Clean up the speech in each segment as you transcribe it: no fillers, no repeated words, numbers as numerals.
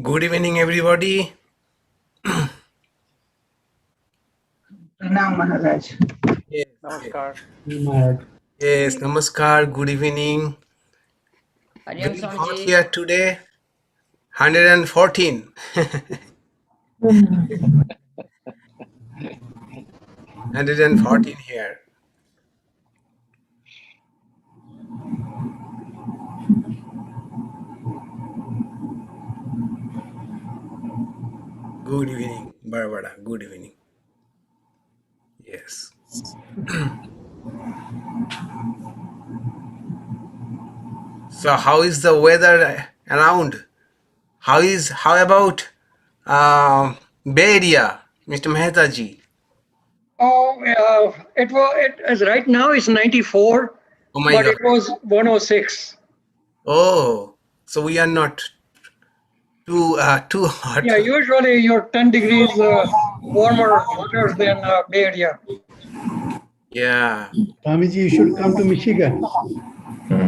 Good evening, everybody. Pranam Maharaj. Yes, Namaskar. yes, namaskar. Good evening. Hariam Very hot Swamiji. here today. 114. 114 here. Good evening, Barbara. Good evening. Yes. So, how is the weather around? How about Bay Area, Mr. Mehta ji? Oh, it is right now it's 94, Oh my but God. it was 106. Oh, so we are not too hot. Yeah, usually you're 10 degrees warmer, hotter than Bay Area. Yeah. Swamiji, you should come to Michigan.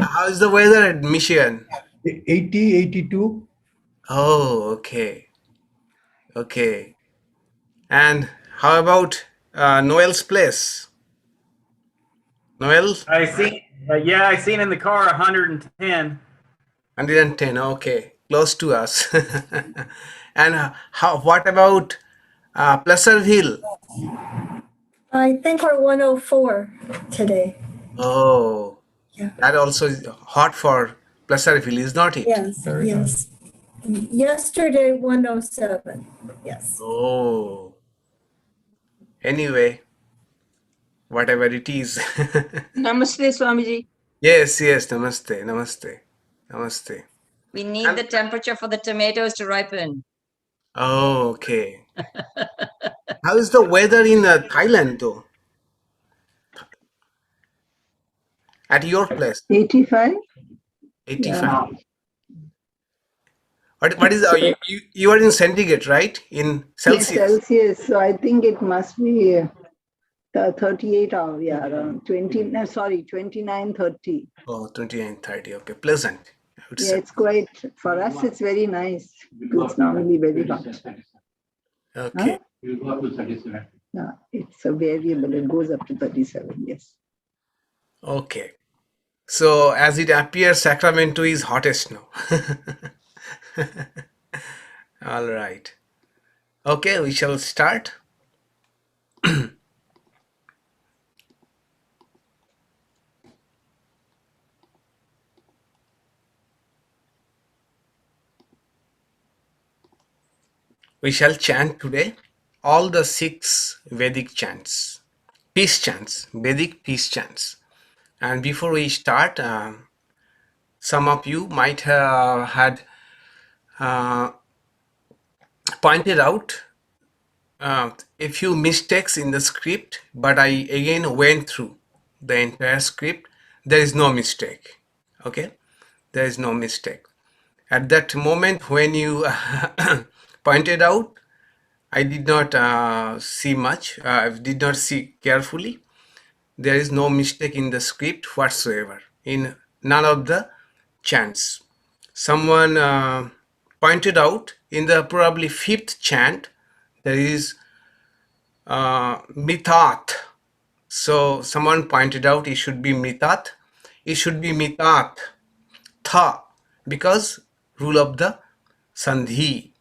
How is the weather at Michigan? 80, 82. Oh, okay. Okay. And how about Noel's place? Noel? I seen in the car 110. 110. Okay. Close to us. And what about Placerville? I think we're 104 today. Oh, Yeah. that also is hot for Placerville, is not it? Yes, yes. Yesterday, 107. Yes. Oh. Anyway, whatever it is. Namaste, Swamiji. Yes, yes. Namaste. Namaste. Namaste. We need the temperature for the tomatoes to ripen. Oh, okay. How is the weather in Thailand though? At your place? 85? 85. Yeah. What is you are in centigrade, right? In Yes, Celsius. Celsius. So I think it must be 38 hours. Yeah, around 20. No, sorry, 29, 30. Oh, 29, 30. Okay, pleasant. I would Yeah, say. it's quite, for us, it's very nice. It's normally very hot. Okay. Yeah, it's a variable. It goes up to 37. Yes. Okay. So as it appears, Sacramento is hottest now. All right. Okay, we shall start. We shall chant today all the 6 Vedic chants, peace chants, Vedic peace chants. And before we start, some of you might have had pointed out a few mistakes in the script, but I again went through the entire script. There is no mistake. Okay, there is no mistake. At that moment when you pointed out, I did not see much. I did not see carefully. There is no mistake in the script whatsoever in none of the chants. Someone pointed out in the probably 5th chant there is mitat. So someone pointed out it should be mitat. It should be mitat tha because rule of the sandhi.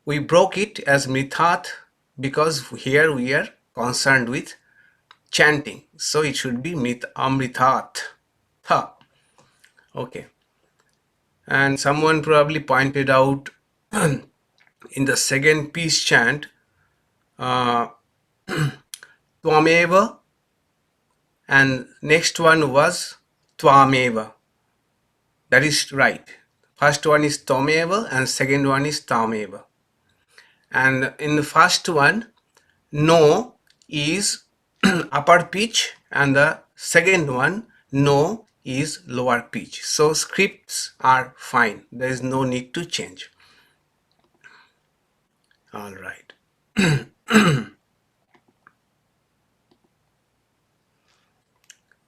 We broke it as mitat because here we are concerned with chanting. So it should be amritat tha. Okay. And someone probably pointed out in the second peace chant, Twameva, and next one was Twameva. That is right. First one is Twameva and second one is Tameva. And in the first one, no is upper pitch and the second one, no is lower pitch. So scripts are fine. There is no need to change. All right.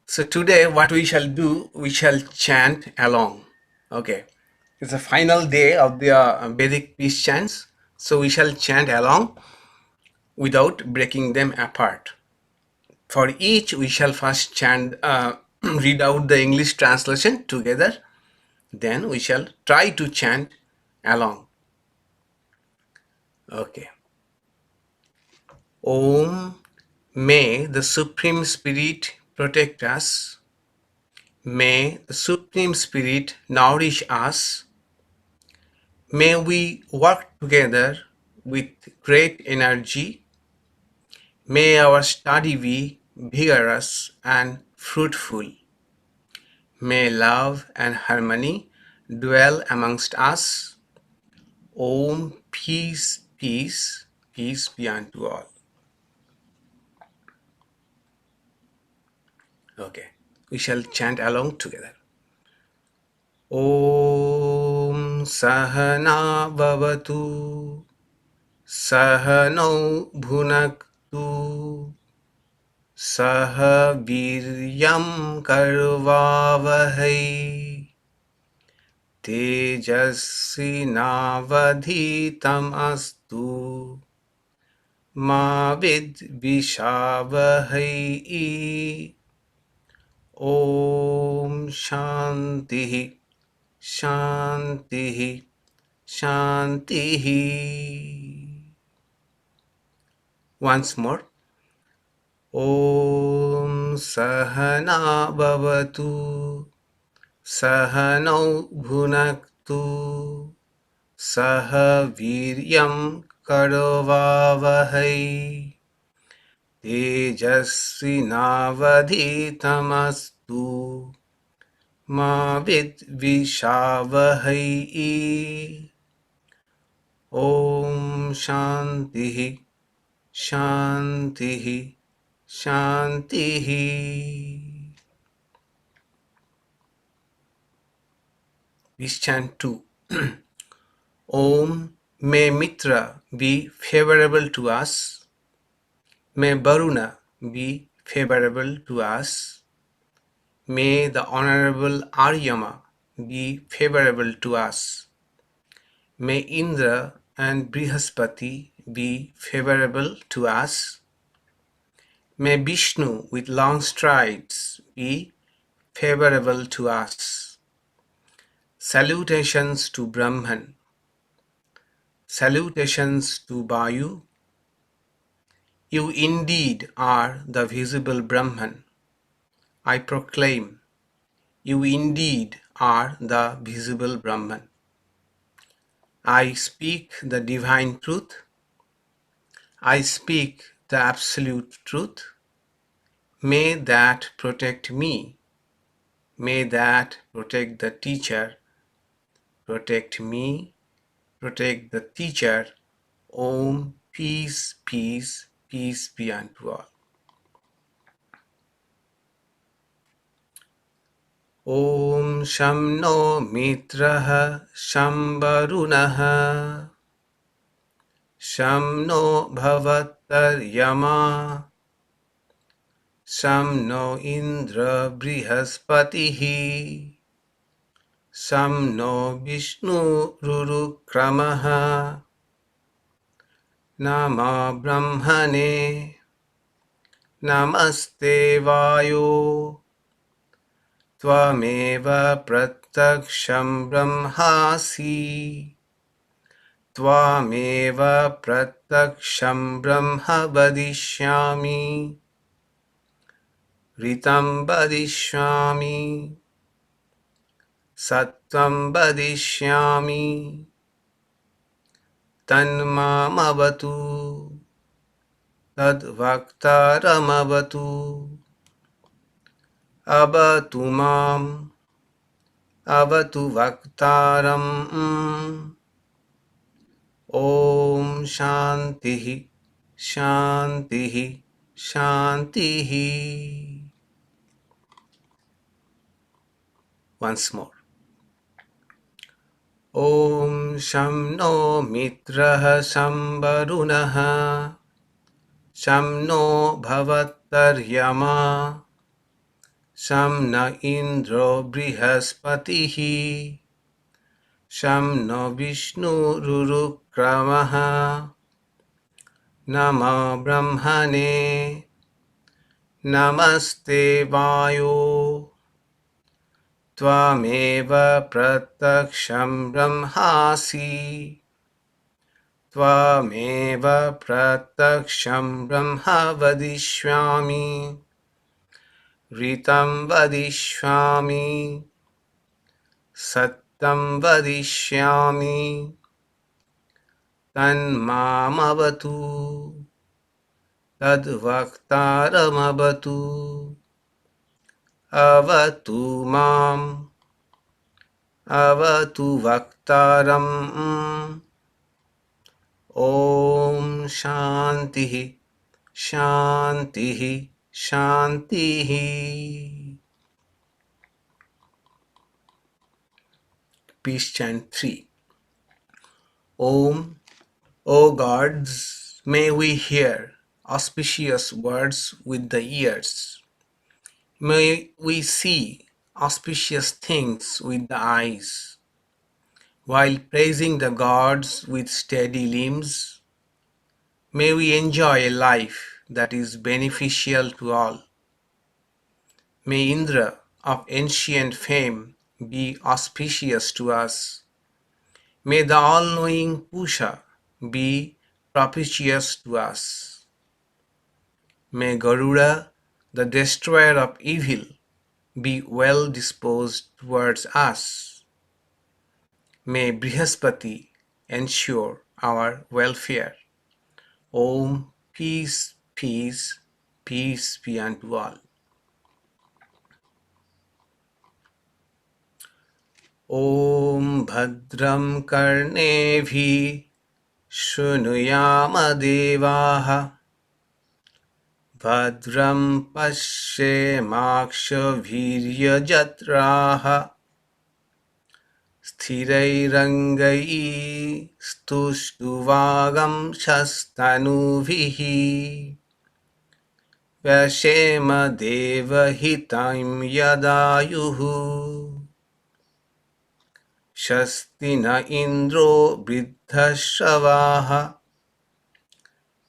So today what we shall do, we shall chant along. Okay. It's the final day of the Vedic peace chants, so we shall chant along without breaking them apart. For each, we shall first chant, read out the English translation together. Then we shall try to chant along. Okay. Om, may the Supreme Spirit protect us. May the Supreme Spirit nourish us. May we work together with great energy. May our study be vigorous and fruitful. May love and harmony dwell amongst us. Om, peace, peace, peace be unto all. Okay, we shall chant along together. Om Sahana Bhavatu Sahano Bhunaktu Saha Viryam Karvavahai Tejasvinavadhitam Astu Ma Vidvishavahai. Om Shanti Shanti Shanti. Once more. Om Sahana Bhavatu Sahano Bhunaktu Saha Viryam Karovavahai Tejasvinavadhitamastu Ma Vidvishavahai. Om Shanti Shanti Shanti. We chant 2. Om, may Mitra be favorable to us. May Varuna be favorable to us. May the Honorable Aryama be favorable to us. May Indra and Brihaspati be favorable to us. May Vishnu with long strides be favorable to us. Salutations to Brahman. Salutations to Vayu. You indeed are the visible Brahman. I proclaim, you indeed are the visible Brahman. I speak the divine truth. I speak the absolute truth. May that protect me. May that protect the teacher. Protect me. Protect the teacher. Om, peace, peace, peace be unto all. Om Sham No Mitraha Sham Varunaha Sham No Bhavattaryama Sham No Indra Brihaspatihi Sham No Vishnu Rurukramaha Nama Brahmane Namaste Vayo Tvameva Prataksham Brahmasi Tvameva Prataksham Brahma Vadishyami Ritam Vadishyami Sattvam Vadishyami Tanmamavatu Tadvaktaramavatu Avatu Mam Avatu Vaktaram. Om Shanti Shanti Shanti. Once more. Om Sham No Mitraha Sham Varunaha Sham No Bhavattaryama Sham Na Indro Brihaspatihi Sham no Vishnururukramaha Nama Brahmane Namaste Vayo Tvameva Prataksham Brahmasi Tvameva Prataksham Brahma Vadishyami Ritam Vadishyami Sattam Vadishyami Tanmamavatu Tadvaktaramavatu Avatu Mam Avatu Vaktaram Om Shantihi Shantihi Shantihi. Peace chant 3. Om. O gods, may we hear auspicious words with the ears. May we see auspicious things with the eyes. While praising the gods with steady limbs, may we enjoy a life that is beneficial to all. May Indra of ancient fame be auspicious to us. May the all-knowing Pusha be propitious to us. May Garuda, the destroyer of evil, be well disposed towards us. May Brihaspati ensure our welfare. Om peace, peace, peace be unto all. Om Bhadram Karnevhi Shunuyama Devaha Bhadram Pashyemakshviryajatraha Sthirairangai Stushtuvagam Shastanuvihi Vyashema Devahitam Yadayuhu Shastina Indro Vriddhashavaha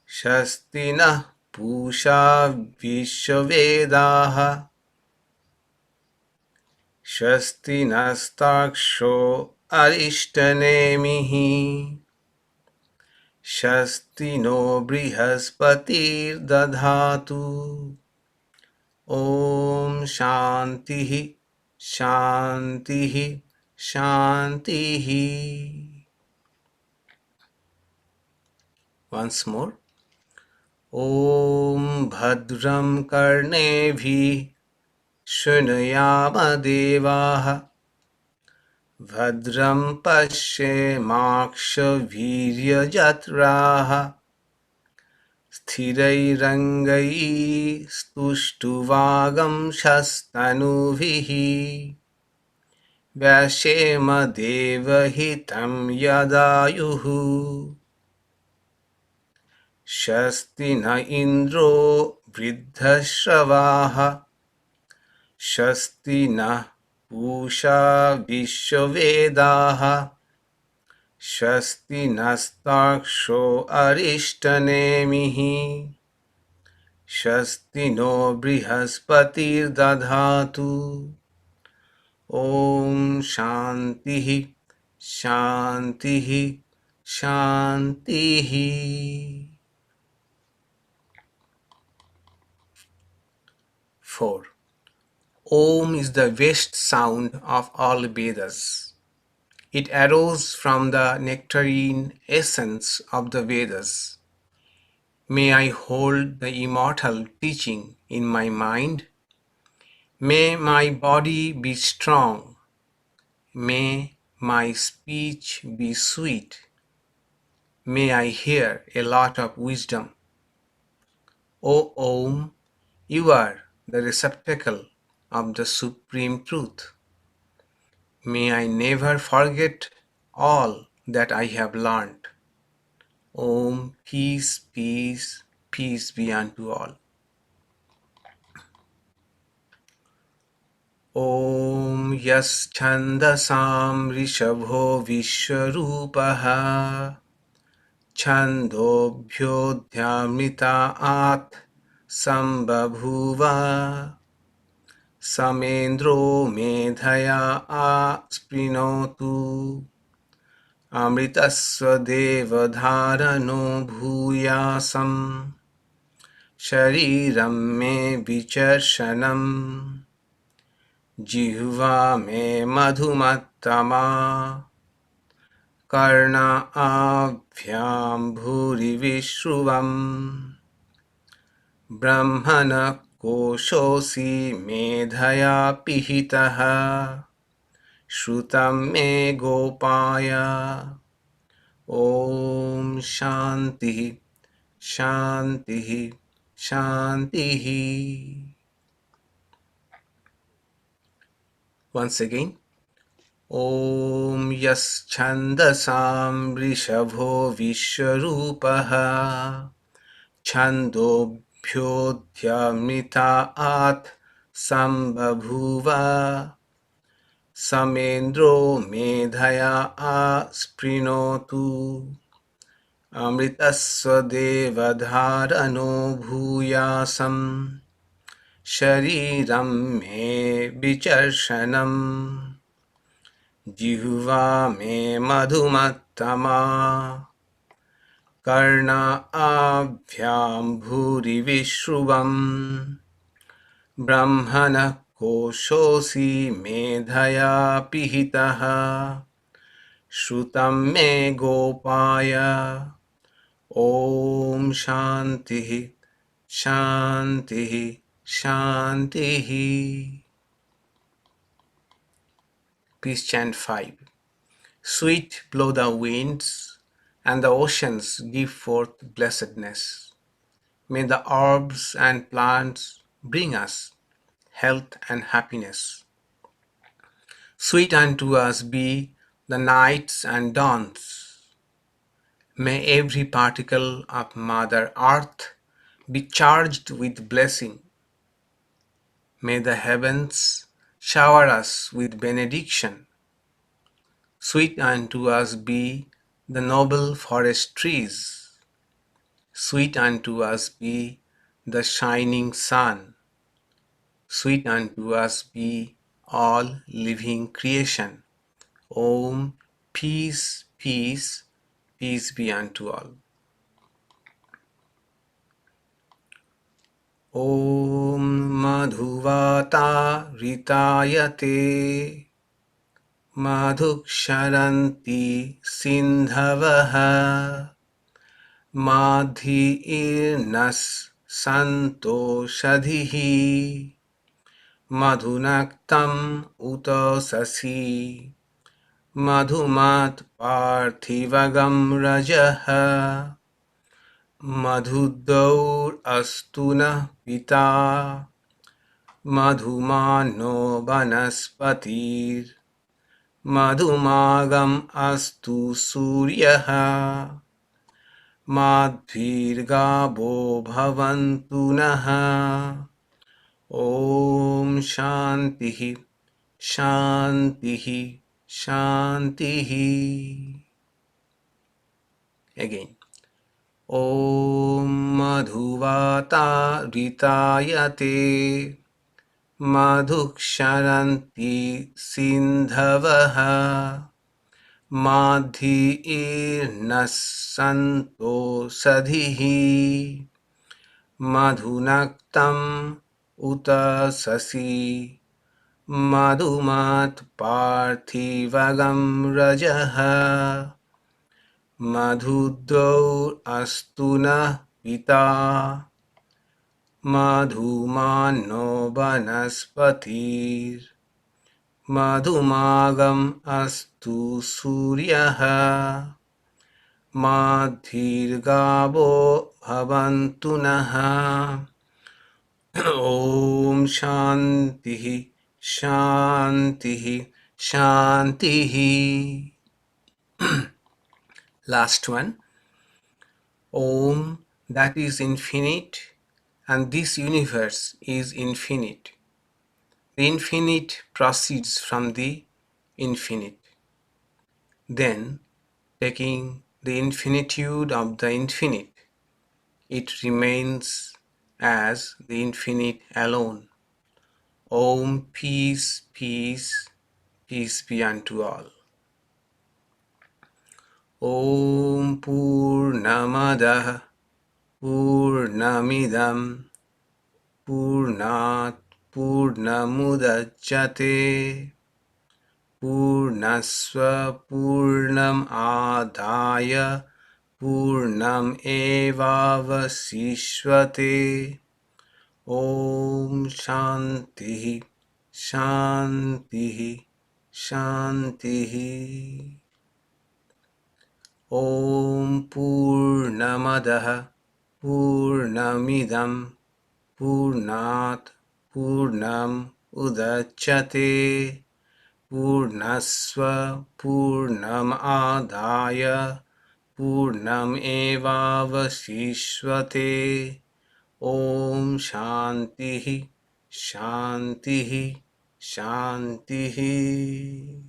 Shastina Pusha Vishwavedaha Shasti nastaksho arishtanemihi Shasti no brihaspatir dadhatu Om Shantihi Shantihi Shantihi. Once more. Om Bhadram Karnevhi Shunayama Devaha Bhadram Pashyemakshviryajatraha Sthirairangai Stuštuvagam Shastanuvihi Vyashema Devahitam Yadayuhu Shastina Indro Vriddhashavaha Shastina Pusha Vishwavedaha Shasti nastaksho arishtanemihi Shasti no brihaspatir dadhatu Om Shantihi Shantihi Shantihi. 4. Om is the best sound of all Vedas. It arose from the nectarine essence of the Vedas. May I hold the immortal teaching in my mind. May my body be strong. May my speech be sweet. May I hear a lot of wisdom. O Om, you are the receptacle of the supreme truth. May I never forget all that I have learned. Om peace, peace, peace be unto all. ॐ यश्छन्दसां ऋषभो विश्वरूपः छन्दोभ्योऽध्यामृतात् सम्बभूव समेन्द्रो मेधया आस्पृणोतु अमृतस्व देवधारणो भूयासं शरीरं मे विचर्षणम् जिह्वा मे मधुमत्तमा कर्णाभ्यां भूरिविश्रुवम् ब्रह्मण कोशोऽसि मेधया पिहितः श्रुतं मे गोपाय ॐ शान्तिः शान्तिः शान्तिः. Once again. ॐ यश्छन्दसां वृषभो विश्वरूपः छन्दोभ्योऽध्यामृतात् सम्बभूव समेन्द्रो मेधया आस्पृणोतु अमृतस्व देवधारणो भूयासं शरीरं मे विचर्षणम् जिह्वा मे मधुमत्तमा कर्णाभ्यां भूरिविश्रुवम् ब्रह्मणः कोशोऽसि मेधया पिहितः श्रुतं मे गोपाय ॐ शान्तिः शान्तिः शान्तिः. Please chant 5. Sweet blow the winds, and the oceans give forth blessedness. May the herbs and plants bring us health and happiness. Sweet unto us be the nights and dawns. May every particle of Mother Earth be charged with blessing. May the heavens shower us with benediction. Sweet unto us be the noble forest trees. Sweet unto us be the shining sun. Sweet unto us be all living creation. Om, peace, peace, peace be unto all. Om madhuvata ritayate madhuksharanti sindhavaha madhiirnas santoshadhihi madhunaktam utosasi madhumat parthivagam rajaha madhudaur astuna pita madhumano vanaspatir madhumagam astu suryaha madbhirgabo bhavantu naha. Om shantihi shantihi shantihi. Again. Om madhuvata ritayate madhuksharanti sindhavaha madhiirnas santo sadhihi madhunaktam utasasi madhumat parthivagam rajaha madhudaur astuna pita madhumano vanaspatir madhumagam astu suryaha madhirgavo bhavantu naha. Om shantihi shantihi shantihi. Last one. Om, that is infinite, and this universe is infinite. The infinite proceeds from the infinite. Then, taking the infinitude of the infinite, it remains as the infinite alone. Om, peace, peace, peace be unto all. Om Purnamadah Purnamidam Purnat Purnamudachyate Purnasva Purnam Adaya Purnam Evavasishvate. Om Shanti Shanti Shanti. Om Purnamadah Purnamidam Purnat Purnam Udachyate Purnasva Purnam Adaya Purnam Evavasishvate. Om Shanti Shanti Shanti.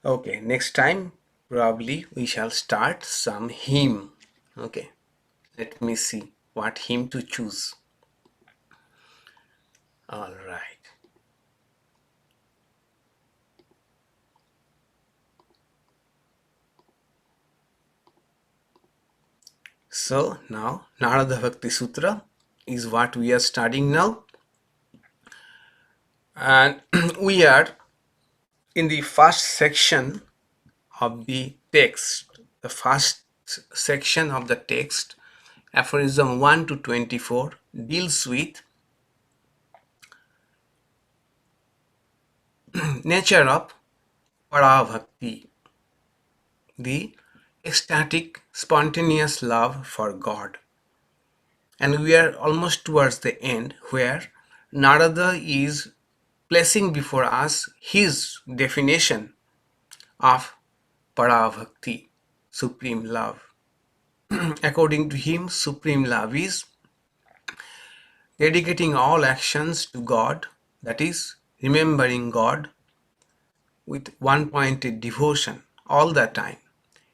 Okay, next time probably we shall start some hymn. Okay, let me see what hymn to choose. All right. So now Narada Bhakti Sutra is what we are studying now, and we are in the first section of the text. The first section of the text, aphorism 1 to 24, deals with nature of Parabhakti, the ecstatic, spontaneous love for God. And we are almost towards the end, where Narada is placing before us his definition of Parabhakti, supreme love. According to him, supreme love is dedicating all actions to God, that is, remembering God with one-pointed devotion all the time,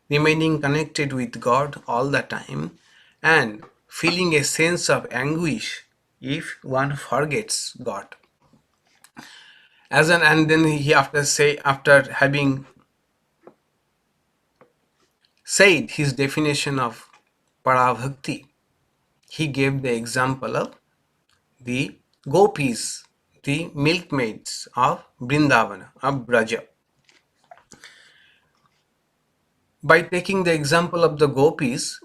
remaining connected with God all the time, and feeling a sense of anguish if one forgets God. And then he after having said his definition of Parabhakti, he gave the example of the gopis, the milkmaids of Vrindavana, of Braja. By taking the example of the gopis,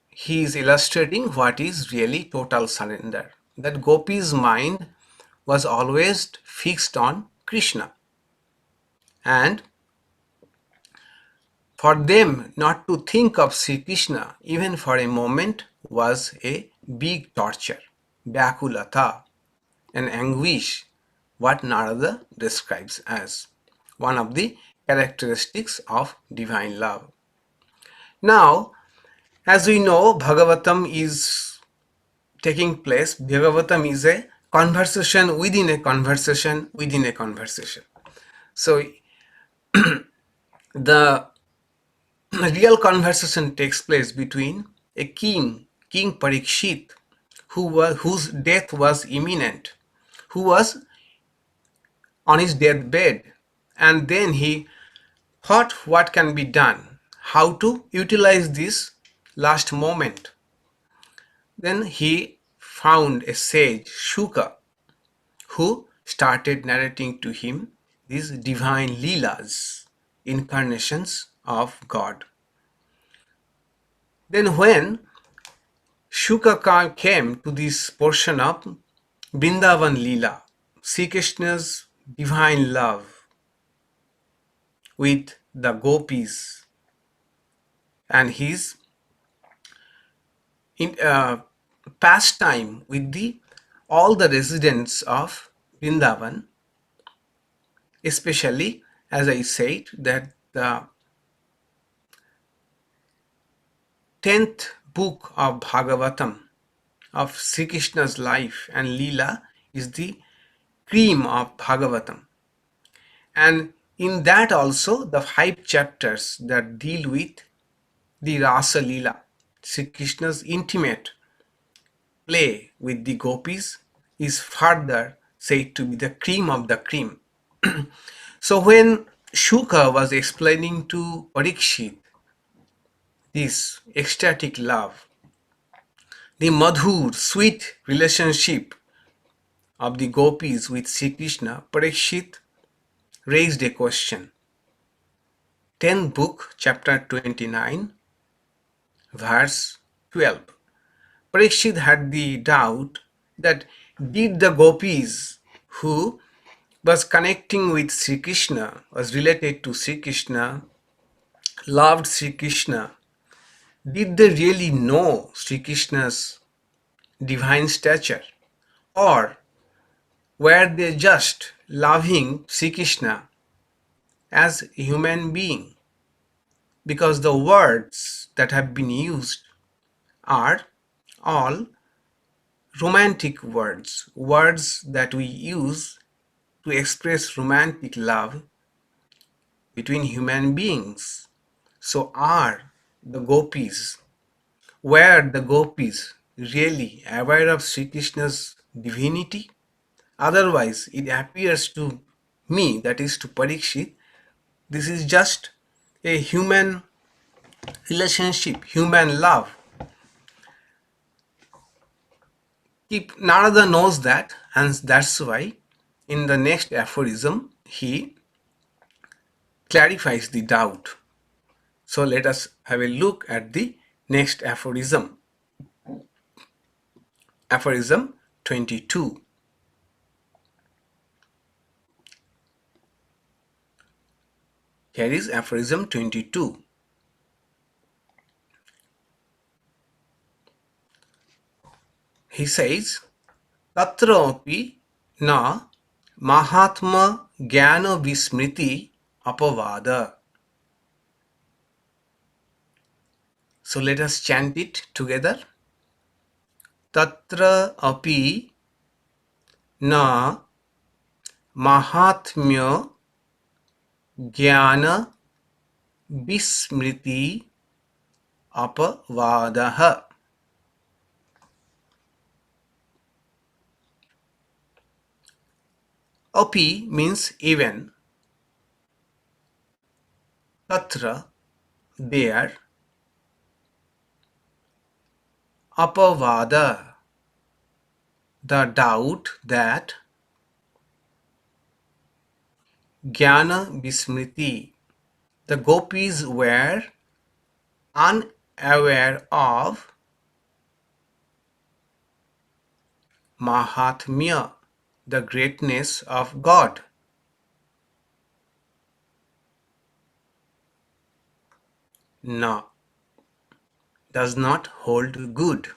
he is illustrating what is really total surrender. That gopis' mind was always fixed on Krishna. And for them not to think of Sri Krishna even for a moment was a big torture, Vyakulata, an anguish, what Narada describes as one of the characteristics of divine love. Now, as we know, Bhagavatam is taking place. Bhagavatam is a conversation within a conversation within a conversation. So, the real conversation takes place between a king, King Parikshit, whose death was imminent, who was on his deathbed, and then he thought what can be done, how to utilize this last moment. Then he found a sage, Shuka, who started narrating to him these divine Leelas, incarnations of God. Then when Shuka came to this portion of Vrindavan Leela, Sri Krishna's divine love with the gopis and his pastime with all the residents of Vrindavan, especially, as I said, that the 10th book of Bhagavatam of Sri Krishna's life and Leela is the cream of Bhagavatam. And in that also the 5 chapters that deal with the Rasa Leela, Sri Krishna's intimate play with the gopis, is further said to be the cream of the cream. So when Shuka was explaining to Parikshit this ecstatic love, the madhur, sweet relationship of the gopis with Sri Krishna, Parikshit raised a question. 10th book, chapter 29, verse 12. Parikshit had the doubt that did the gopis who was connecting with Sri Krishna, was related to Sri Krishna, loved Sri Krishna, did they really know Sri Krishna's divine stature? Or were they just loving Sri Krishna as a human being? Because the words that have been used are all romantic words, words that we use to express romantic love between human beings. So were the gopis really aware of Sri Krishna's divinity? Otherwise, it appears to me, that is to Parikshit, this is just a human relationship, human love. Narada knows that, and that's why in the next aphorism he clarifies the doubt. So let us have a look at the next aphorism. Aphorism 22. Here is aphorism 22. He says, Tatrapi na mahatma jnana vismriti apavada. So let us chant it together. Tatra api na mahatmya jnana vismriti apavadaha. Api means even. Tatra, there. Apavada, the doubt that. Jnana Vismriti, the gopis were unaware of Mahatmya, the greatness of God. No, does not hold good.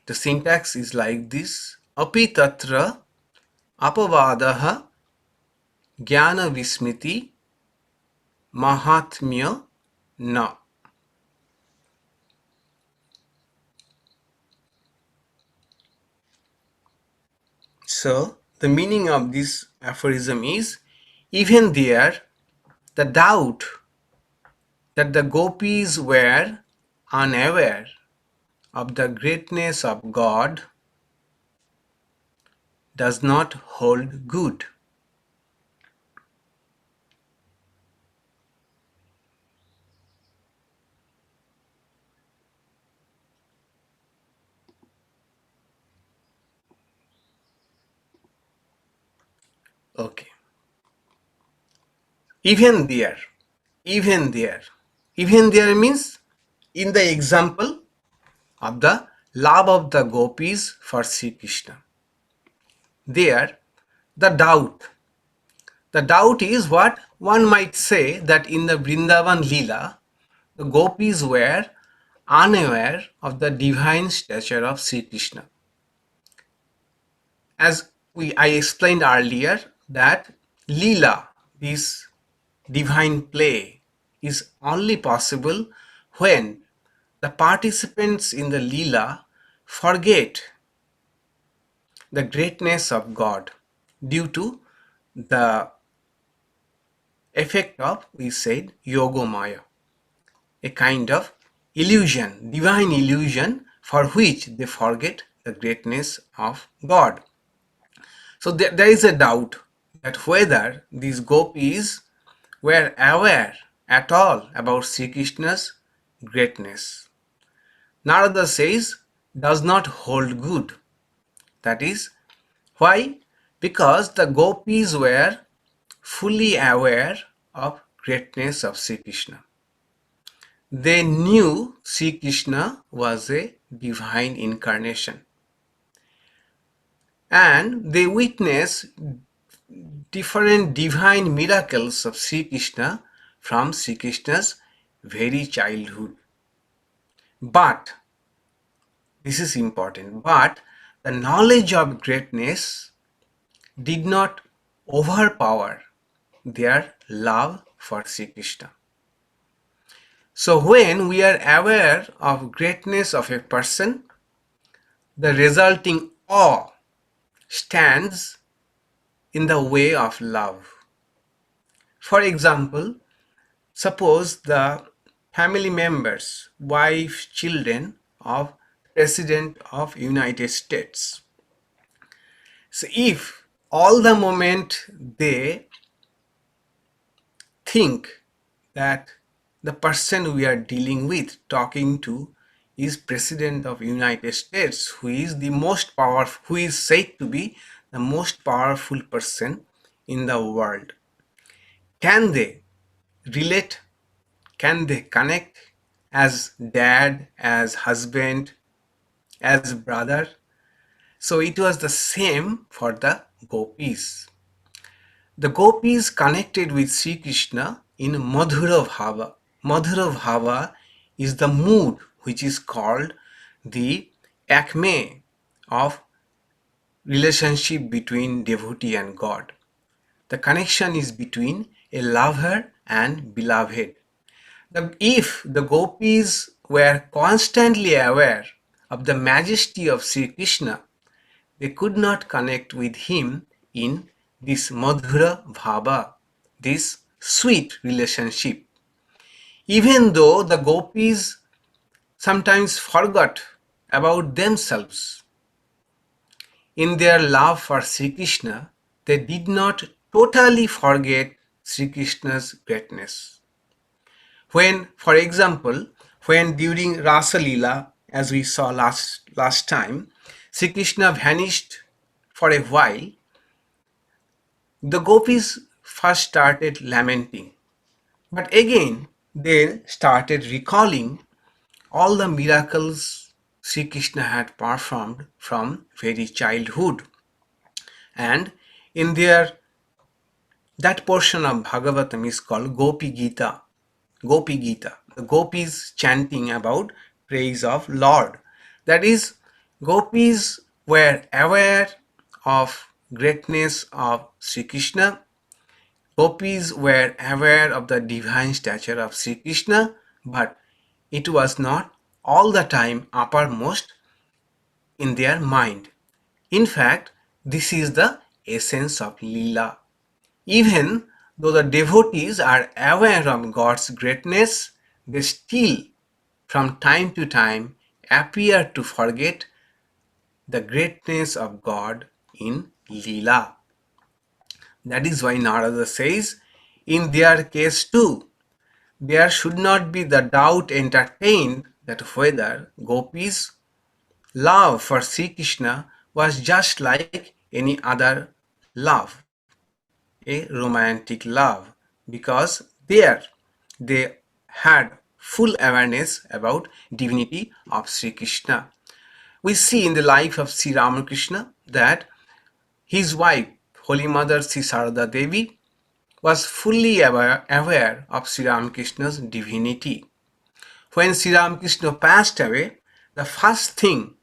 The syntax is like this. Api tatra apavadaha jnana vismiti mahatmya na. So the meaning of this aphorism is, even there, the doubt that the gopis were unaware of the greatness of God does not hold good. Okay. Even there means in the example of the love of the gopis for Sri Krishna. There, the doubt is what one might say that in the Vrindavan Leela, the gopis were unaware of the divine stature of Sri Krishna. As I explained earlier, that Leela, this divine play, is only possible when the participants in the Leela forget the greatness of God due to the effect of, we said, Yogomaya, a kind of illusion, divine illusion, for which they forget the greatness of God. So there is a doubt that whether these gopis were aware at all about Sri Krishna's greatness. Narada says does not hold good. That is, why? Because the gopis were fully aware of greatness of Sri Krishna. They knew Sri Krishna was a divine incarnation, and they witnessed different divine miracles of Sri Krishna from Sri Krishna's very childhood. But, this is important, but the knowledge of greatness did not overpower their love for Sri Krishna. So when we are aware of greatness of a person, the resulting awe stands in the way of love. For example, suppose the family members, wife, children of President of United States. So if all the moment they think that the person we are dealing with, talking to, is President of United States, who is the most powerful, who is said to be the most powerful person in the world, can they relate? Can they connect as dad, as husband, as brother? So it was the same for the gopis. The gopis connected with Sri Krishna in Madhura Bhava. Madhura Bhava is the mood which is called the acme of relationship between devotee and God. The connection is between a lover and beloved. If the gopis were constantly aware of the majesty of Sri Krishna, they could not connect with him in this Madhura Bhava, this sweet relationship. Even though the gopis sometimes forgot about themselves, in their love for Sri Krishna, they did not totally forget Sri Krishna's greatness. When, for example, when during Rasa Leela, as we saw last time, Sri Krishna vanished for a while, the gopis first started lamenting, but again they started recalling all the miracles Sri Krishna had performed from very childhood. And in their, that portion of Bhagavatam is called Gopi Gita. Gopi Gita. The gopis chanting about praise of Lord. That is, gopis were aware of greatness of Sri Krishna. Gopis were aware of the divine stature of Sri Krishna, but it was not all the time uppermost in their mind. In fact, this is the essence of Leela. Even though the devotees are aware of God's greatness, they still, from time to time, appear to forget the greatness of God in Leela. That is why Narada says, in their case too, there should not be the doubt entertained that whether gopis' love for Sri Krishna was just like any other love, a romantic love, because there they had full awareness about divinity of Sri Krishna. We see in the life of Sri Ramakrishna that his wife, Holy Mother Sri Sarada Devi, was fully aware of Sri Ramakrishna's divinity. When Sri Ramakrishna passed away, the first thing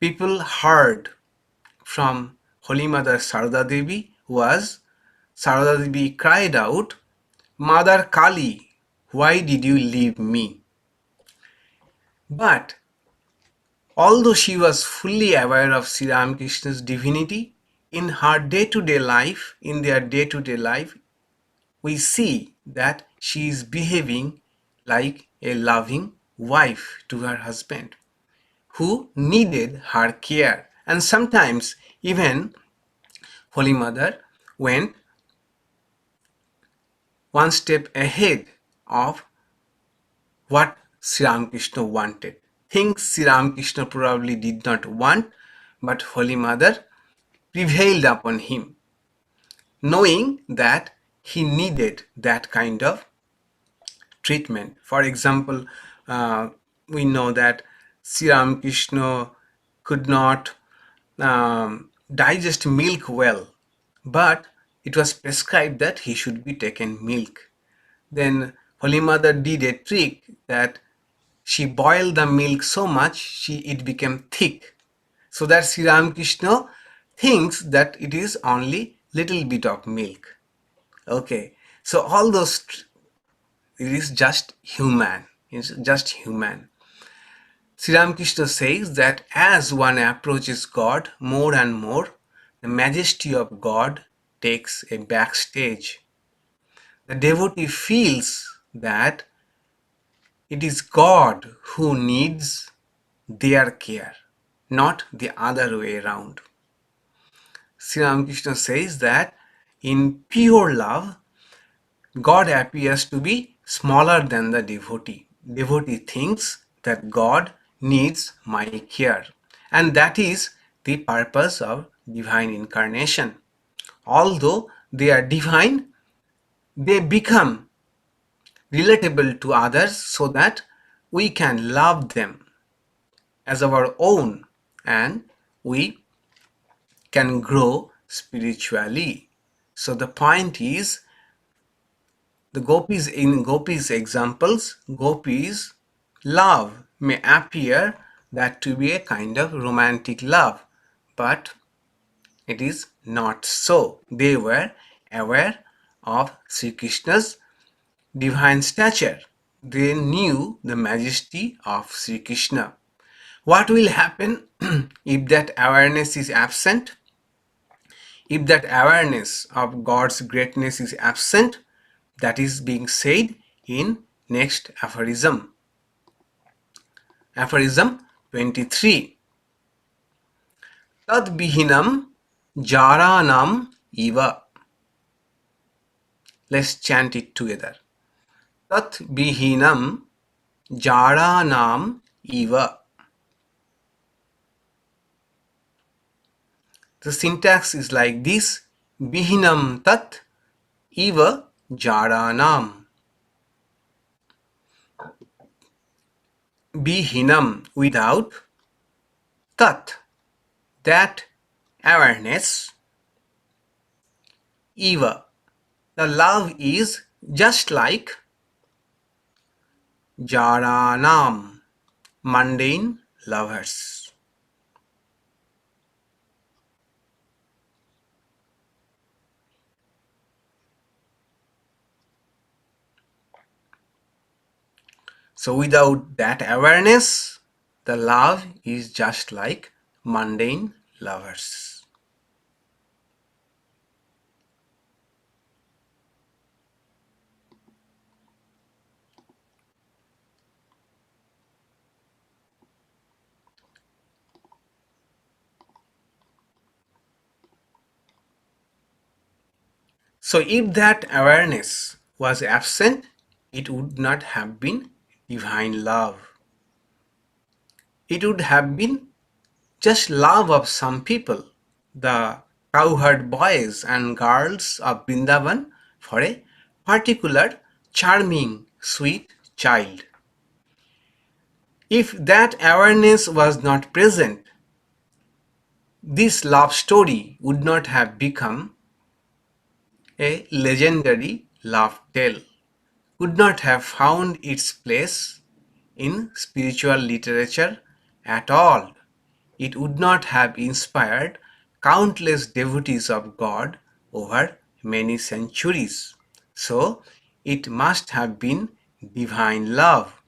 people heard from Holy Mother Sarada Devi was, Sarada Devi cried out, Mother Kali, why did you leave me? But although she was fully aware of Sri Ramakrishna's divinity, in her day-to-day life, in their day-to-day life, we see that she is behaving like a loving wife to her husband who needed her care. And sometimes even Holy Mother went one step ahead of what Sri Ramakrishna wanted. Things Sri Ramakrishna probably did not want, but Holy Mother prevailed upon him, knowing that he needed that kind of treatment. For example, we know that Sri Ramakrishna could not digest milk well, but it was prescribed that he should be taken milk. Then Holy Mother did a trick that she boiled the milk so much it became thick, so that Sri Ramakrishna thinks that it is only little bit of milk. Okay, so all those, it is just human. It's just human. Sri Ramakrishna says that as one approaches God more and more, the majesty of God takes a backstage. The devotee feels that it is God who needs their care, not the other way around. Sri Ramakrishna says that in pure love, God appears to be smaller than the devotee. Devotee thinks that God needs my care, and that is the purpose of divine incarnation. Although they are divine, they become relatable to others so that we can love them as our own and we can grow spiritually. So the point is, the gopis, in gopis examples, gopis love may appear that to be a kind of romantic love, but it is not so. They were aware of Sri Krishna's divine stature. They knew the majesty of Sri Krishna. What will happen if that awareness is absent? If that awareness of God's greatness is absent, that is being said in next aphorism. Aphorism 23. Tad bihinam jaranam eva. Let's chant it together. Tat bihinam jaranam eva. The syntax is like this: bihinam tat eva jaranam. Bihinam, without, tat, that awareness, eva, the love is just like, jaranam, mundane lovers. So without that awareness, the love is just like mundane lovers. So if that awareness was absent, it would not have been divine love. It would have been just love of some people, the cowherd boys and girls of Vrindavan, for a particular charming, sweet child. If that awareness was not present, this love story would not have become a legendary love tale, could not have found its place in spiritual literature at all. It would not have inspired countless devotees of God over many centuries. So, it must have been divine love.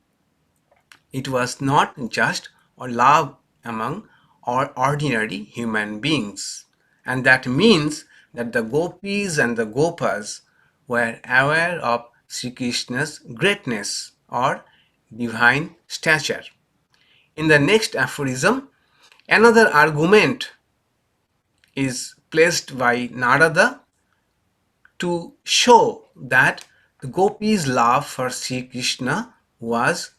It was not just a love among ordinary human beings. And that means that the gopis and the gopas were aware of Sri Krishna's greatness or divine stature. In the next aphorism, another argument is placed by Narada to show that the gopis' love for Sri Krishna was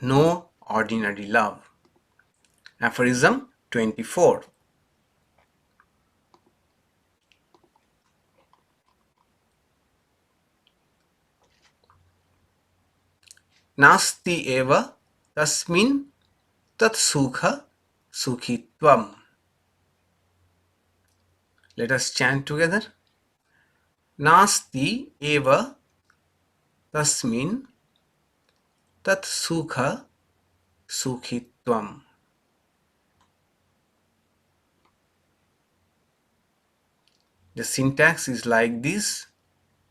no ordinary love. Aphorism 24. Nasti eva tasmin tat sukha sukhitvam. Let us chant together. Nasti eva tasmin tat sukha sukhitvam. The syntax is like this.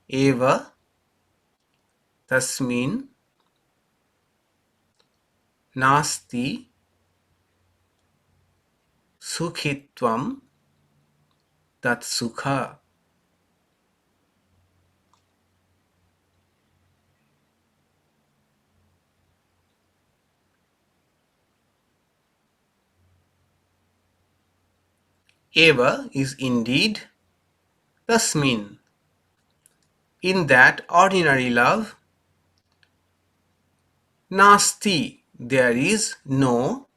Eva tasmin nasti sukhitvam tat sukha. Eva is indeed tasmin. In that ordinary love, nasti, there is no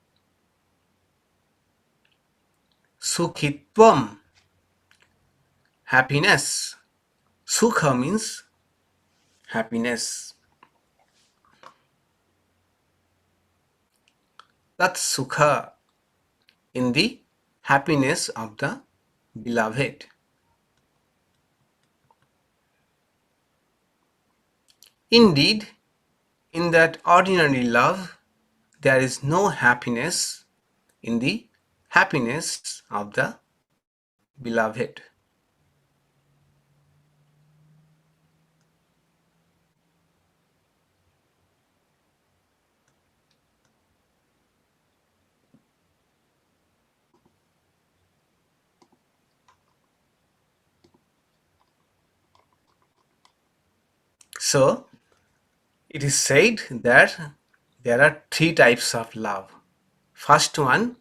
sukhitvam, happiness. Sukha means happiness. Tat sukha, in the happiness of the beloved. Indeed, in that ordinary love, there is no happiness in the happiness of the beloved. So, it is said that there are three types of love. First one,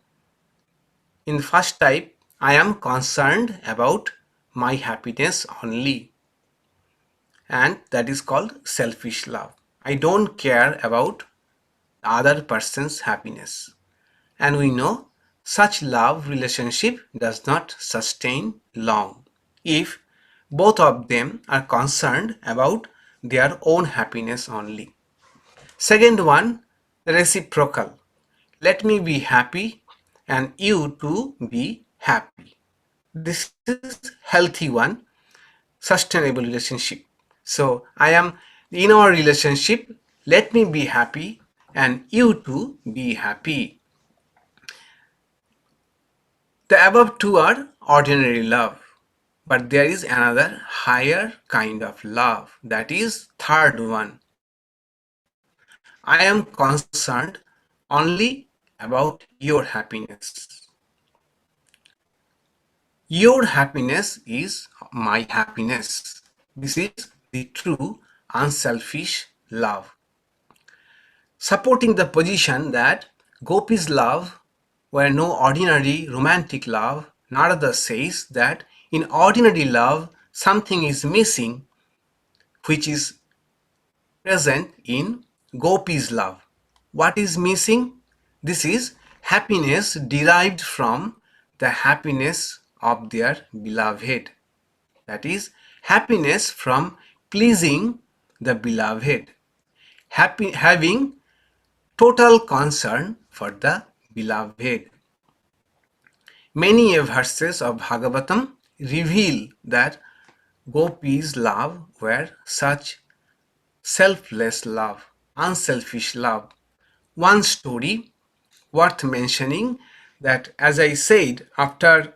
in first type, I am concerned about my happiness only, and that is called selfish love. I don't care about the other person's happiness. And we know such love relationship does not sustain long if both of them are concerned about their own happiness only. Second one, reciprocal. Let me be happy and you too be happy. This is healthy one, sustainable relationship. So I am in our relationship, let me be happy and you too be happy. The above two are ordinary love, but there is another higher kind of love, that is third one. I am concerned only about your happiness. Your happiness is my happiness. This is the true unselfish love. Supporting the position that Gopi's love were no ordinary romantic love, Narada says that in ordinary love something is missing which is present in Gopi's love. What is missing? This is happiness derived from the happiness of their beloved. That is happiness from pleasing the beloved. Having total concern for the beloved. Many verses of Bhagavatam reveal that Gopis' love were such selfless love, unselfish love. One story worth mentioning, that as I said, after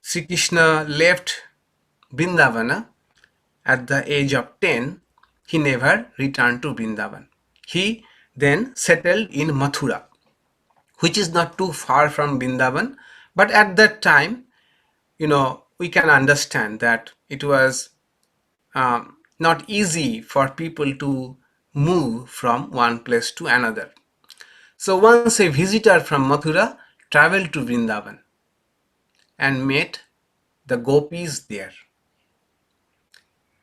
Sri Krishna left Vrindavana at the age of 10, he never returned to Vrindavan. He then settled in Mathura, which is not too far from Vrindavan. But at that time, we can understand that it was not easy for people to move from one place to another. So once a visitor from Mathura traveled to Vrindavan and met the gopis there.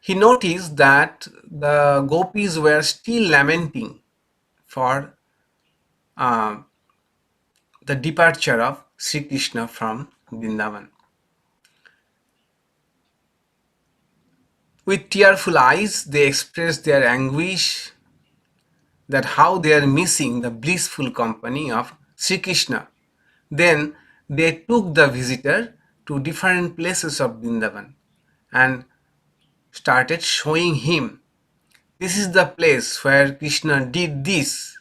He noticed that the gopis were still lamenting for uh, the departure of Sri Krishna from Vrindavan. With tearful eyes, they expressed their anguish that how they are missing the blissful company of Sri Krishna. Then they took the visitor to different places of Vrindavan and started showing him, this is the place where Krishna did this.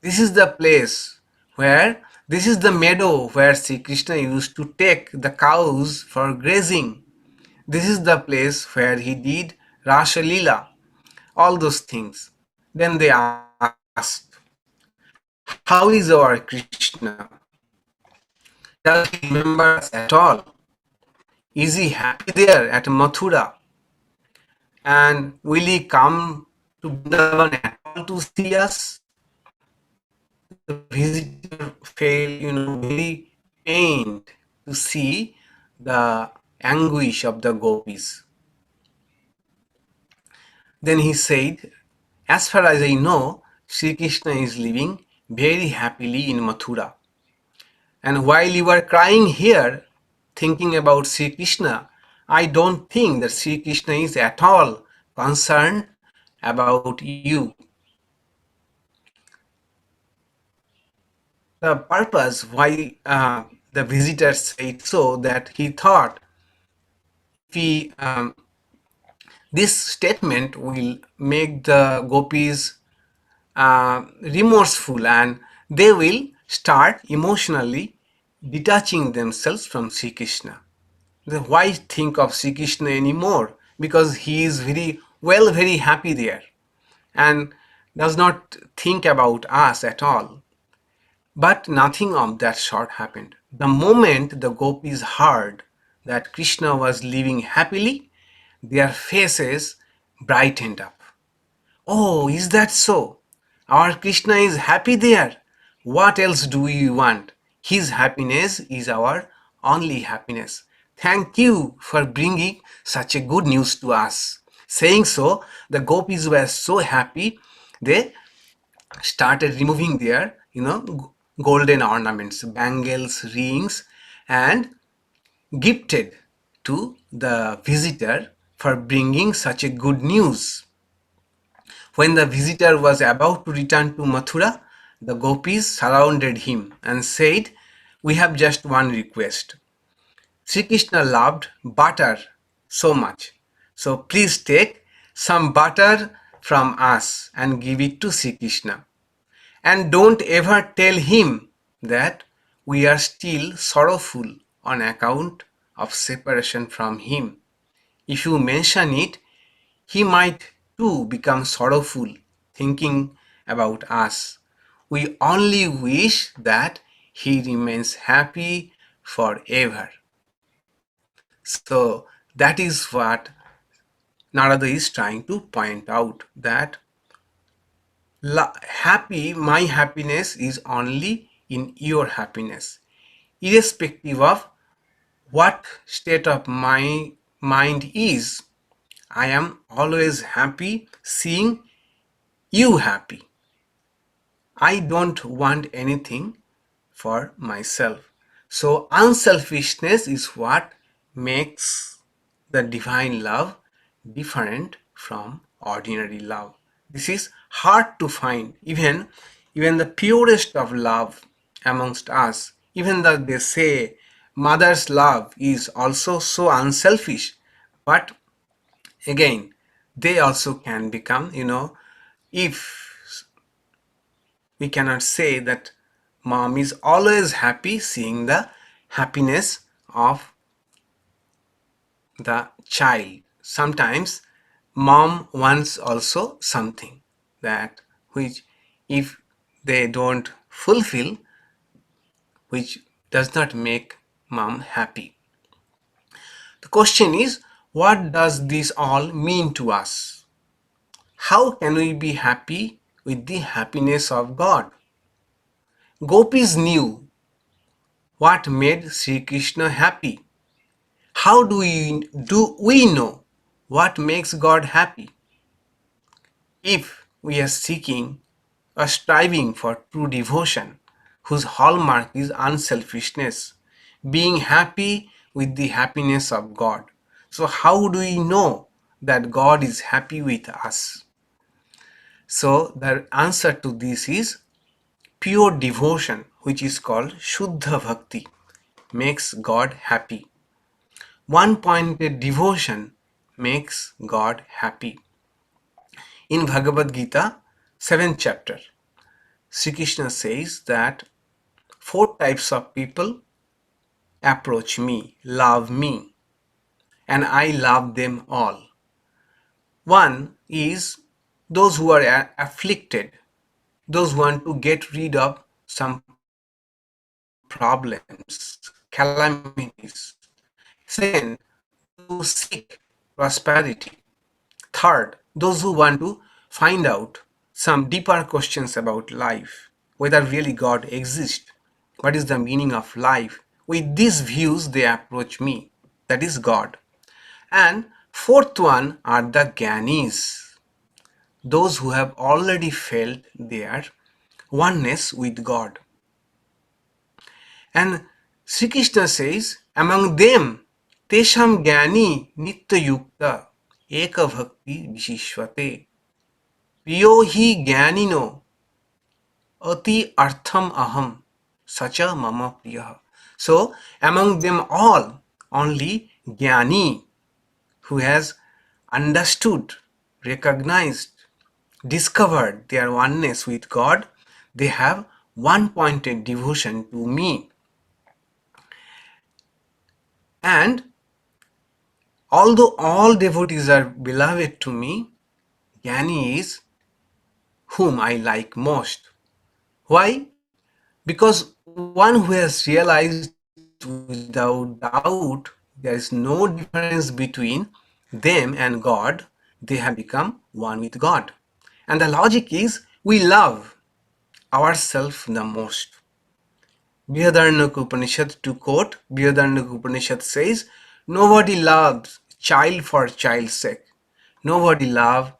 This is the place where, this is the meadow where Sri Krishna used to take the cows for grazing. This is the place where he did Rasa Leela, all those things. Then they asked, how is our Krishna? Does he remember us at all? Is he happy there at Mathura? And will he come to Vrindavan at all to see us? The visitor felt, very pained to see the anguish of the gopis. Then he said, as far as I know, Sri Krishna is living very happily in Mathura. And while you are crying here, thinking about Sri Krishna, I don't think that Sri Krishna is at all concerned about you. The purpose why the visitor said so, that he thought if this statement will make the gopis remorseful and they will start emotionally detaching themselves from Sri Krishna. Why think of Sri Krishna anymore? Because he is very happy there and does not think about us at all. But nothing of that sort happened. The moment the gopis heard that Krishna was living happily, their faces brightened up. Oh, is that so? Our Krishna is happy there. What else do we want? His happiness is our only happiness. Thank you for bringing such a good news to us. Saying so, the gopis were so happy, they started removing their, golden ornaments, bangles, rings, and gifted to the visitor for bringing such a good news. When the visitor was about to return to Mathura, the gopis surrounded him and said, we have just one request. Sri Krishna loved butter so much. So please take some butter from us and give it to Sri Krishna. And don't ever tell him that we are still sorrowful on account of separation from him. If you mention it, he might too become sorrowful, thinking about us. We only wish that he remains happy forever. So that is what Narada is trying to point out, that my happiness is only in your happiness. Irrespective of what state of my mind is, I am always happy seeing you happy. I don't want anything for myself. So unselfishness is what makes the divine love different from ordinary love. This is hard to find. Even the purest of love amongst us, even though they say mother's love is also so unselfish, but again they also can become, if we cannot say that mom is always happy seeing the happiness of the child. Sometimes mom wants also something that which if they don't fulfill, which does not make mom happy. The question is, what does this all mean to us? How can we be happy with the happiness of God? Gopis knew what made Sri Krishna happy. How do we know what makes God happy? If we are seeking or striving for true devotion, whose hallmark is unselfishness, being happy with the happiness of God. So how do we know that God is happy with us? So the answer to this is pure devotion, which is called Shuddha Bhakti, makes God happy. One-pointed devotion makes God happy. In Bhagavad Gita, 7th chapter, Sri Krishna says that 4 types of people approach me, love me, and I love them all. One is those who are afflicted, those who want to get rid of some problems, calamities. Second, those who seek prosperity. Third, those who want to find out some deeper questions about life, whether really God exists, what is the meaning of life. With these views, they approach me, that is God. And fourth one are the Gyanis, those who have already felt their oneness with God. And Sri Krishna says, among them, Tesham Gyani Nitya Yukta Eka Bhakti Vishishvate Priyo hi Gyanino Ati Artham Aham Sacha Mama Priya. So, among them all, only Gyani, who has understood, recognized, discovered their oneness with God, they have one-pointed devotion to me. And although all devotees are beloved to me, Jnani is whom I like most. Why? Because one who has realized without doubt there is no difference between them and God, they have become one with God. And the logic is we love ourselves the most. Brihadaranyaka Upanishad, to quote, Brihadaranyaka Upanishad says, nobody loves child for child's sake. Nobody loves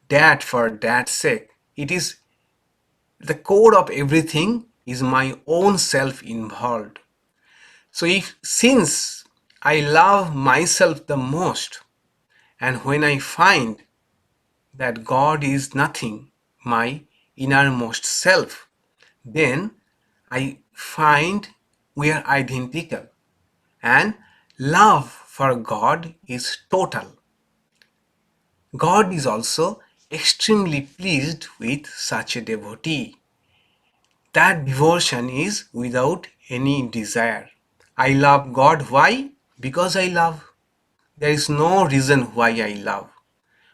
dad for dad's sake. It is the core of everything is my own self involved. So since I love myself the most, and when I find that God is nothing, my innermost self, then I find we are identical, and love for God is total. God is also extremely pleased with such a devotee. That devotion is without any desire. I love God. Why? Because I love. There is no reason why I love.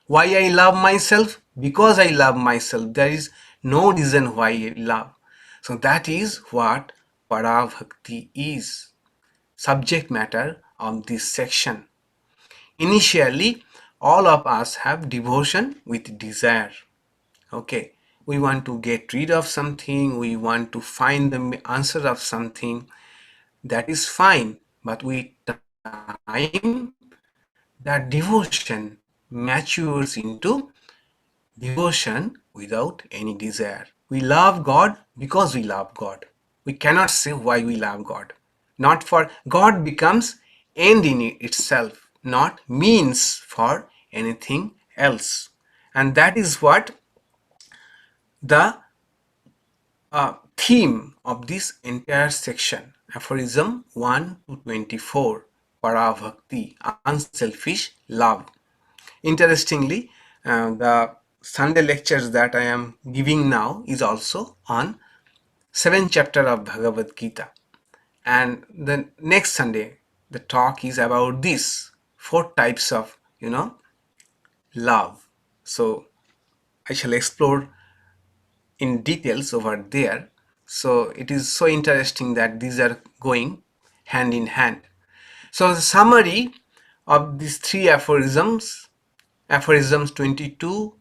Why I love myself? Because I love myself. There is no reason why I love. So that is what Para Bhakti is. Subject matter of this section. Initially, all of us have devotion with desire. Okay, we want to get rid of something, we want to find the answer of something. That is fine, but with time, that devotion matures into devotion without any desire. We love God because we love God. We cannot say why we love God. Not for God becomes end in itself, not means for anything else. And that is what the theme of this entire section, aphorism 1 to 24, Para Bhakti, unselfish love. Interestingly, the Sunday lectures that I am giving now is also on 7th chapter of Bhagavad Gita. And the next Sunday, the talk is about this 4 types of, love. So I shall explore in details over there. So it is so interesting that these are going hand in hand. So the summary of these three aphorisms, aphorisms 22,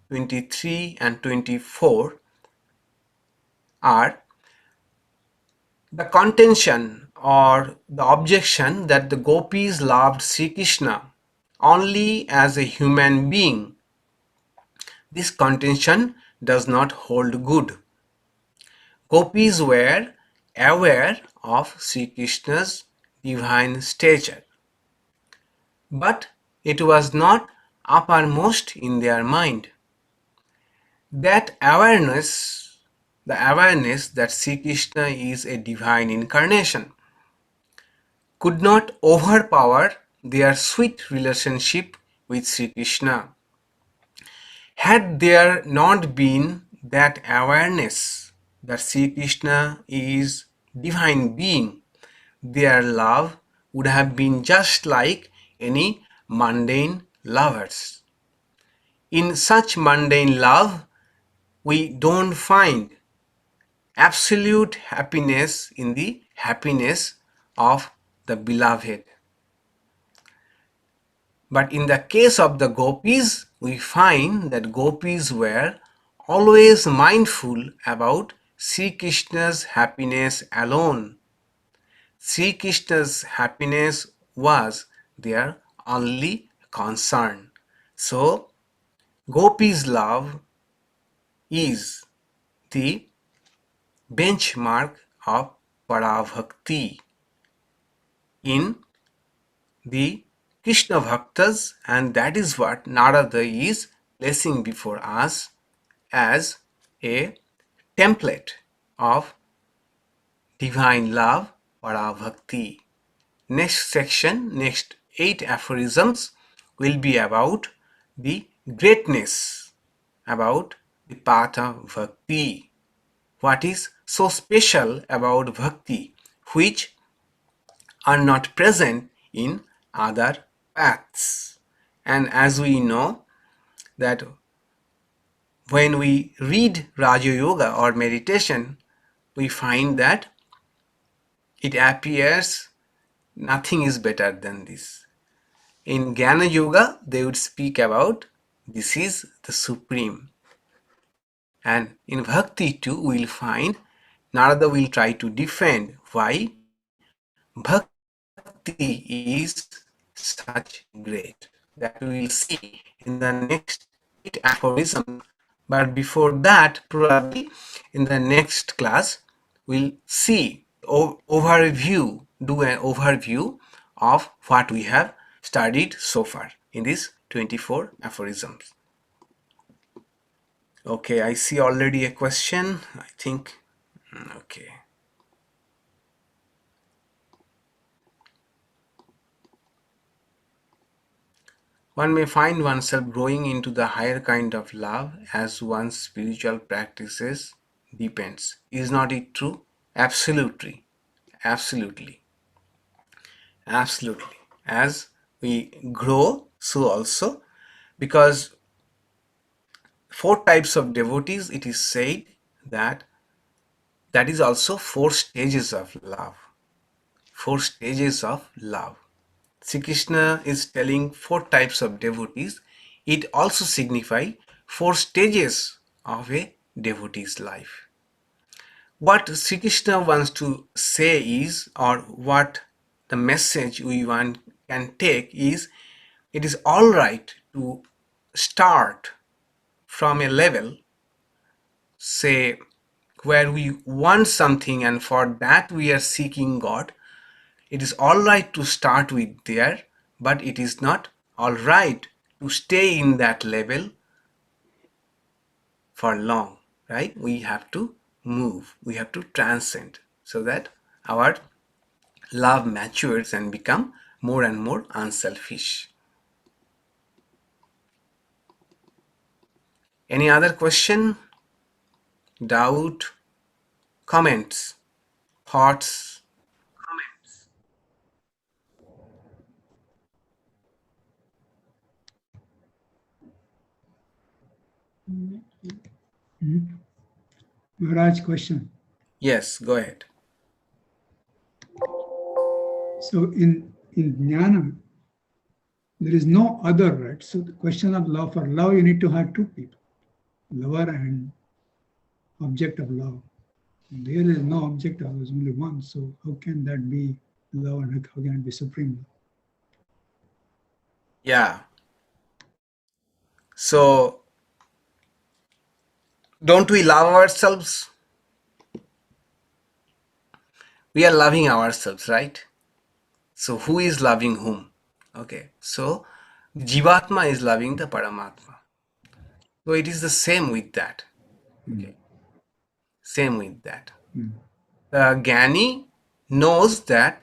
23 and 24 are the contention or the objection that the gopis loved Sri Krishna only as a human being. This contention does not hold good. Gopis were aware of Sri Krishna's divine stature, but it was not uppermost in their mind. That awareness, the awareness that Sri Krishna is a divine incarnation, could not overpower their sweet relationship with Sri Krishna. Had there not been that awareness that Sri Krishna is divine being, their love would have been just like any mundane lovers. In such mundane love, we don't find absolute happiness in the happiness of the beloved. But in the case of the gopis, we find that gopis were always mindful about Sri Krishna's happiness alone. Sri Krishna's happiness was their only concern. So, gopis' love is the benchmark of Parabhakti in the Krishna Bhaktas, and that is what Narada is placing before us as a template of divine love, Parabhakti. Next section, next 8 aphorisms will be about the greatness, about the path of Bhakti. What is so special about Bhakti, which are not present in other paths. And as we know that when we read Raja Yoga or meditation, we find that it appears nothing is better than this. In Jnana Yoga, they would speak about this is the supreme. And in Bhakti too, we will find Narada will try to defend why Bhakti is such great. That we will see in the next 8 aphorisms. But before that, probably in the next class, we'll see overview, do an overview of what we have studied so far in these 24 aphorisms. Okay, I see already a question. I think, okay. One may find oneself growing into the higher kind of love as one's spiritual practices depends. Is not it true? Absolutely. Absolutely. Absolutely. As we grow, so also, because 4 types of devotees, it is said that that is also 4 stages of love. 4 stages of love. Sri Krishna is telling 4 types of devotees. It also signifies 4 stages of a devotee's life. What Sri Krishna wants to say is, or what the message we want can take is, it is all right to start from a level, say, where we want something and for that we are seeking God. It is all right to start with there, but it is not all right to stay in that level for long, right? We have to move, we have to transcend so that our love matures and become more and more unselfish. Any other question, doubt, comments, thoughts? Maharaj, question. Yes, go ahead. So in jnana, there is no other, right? So the question of love, for love, you need to have two people, lover and object of love. There is no object of love, there's only one. So how can that be love and how can it be supreme love? Yeah. So, don't we love ourselves? We are loving ourselves, right? So, who is loving whom? Okay. So, Jivatma is loving the Paramatma. So, it is the same with that. Okay. Same with that. The Jnani knows that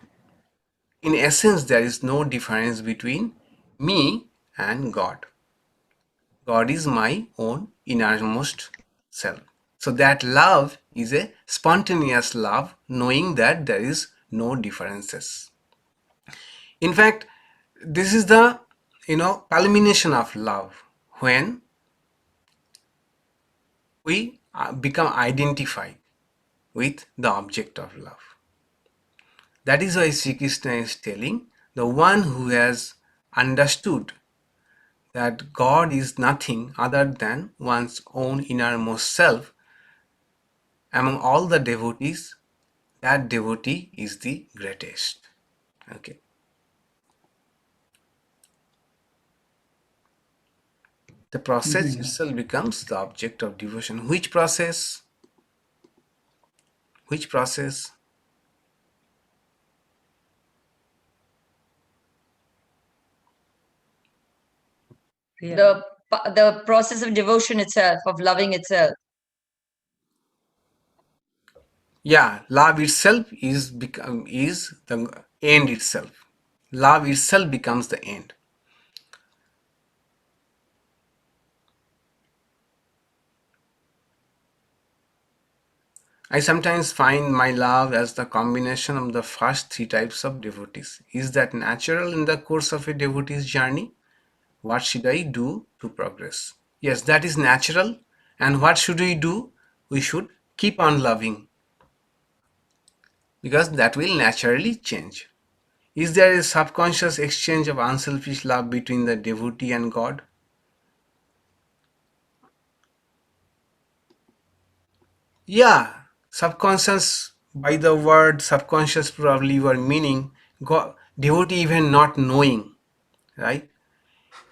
in essence there is no difference between me and God. God is my own innermost self. So that love is a spontaneous love, knowing that there is no differences. In fact, this is the culmination of love when we become identified with the object of love. That is why Sri Krishna is telling the one who has understood that God is nothing other than one's own innermost self among all the devotees, that devotee is the greatest. Okay. The process itself becomes the object of devotion. Which process? Which process? The process of devotion itself, of loving itself. Yeah, love itself is the end itself. Love itself becomes the end. I sometimes find my love as the combination of the first three types of devotees. Is that natural in the course of a devotee's journey? What should I do to progress? Yes, that is natural. And what should we do? We should keep on loving, because that will naturally change. Is there a subconscious exchange of unselfish love between the devotee and God? Yeah, subconscious, by the word subconscious probably were meaning God, devotee even not knowing, right?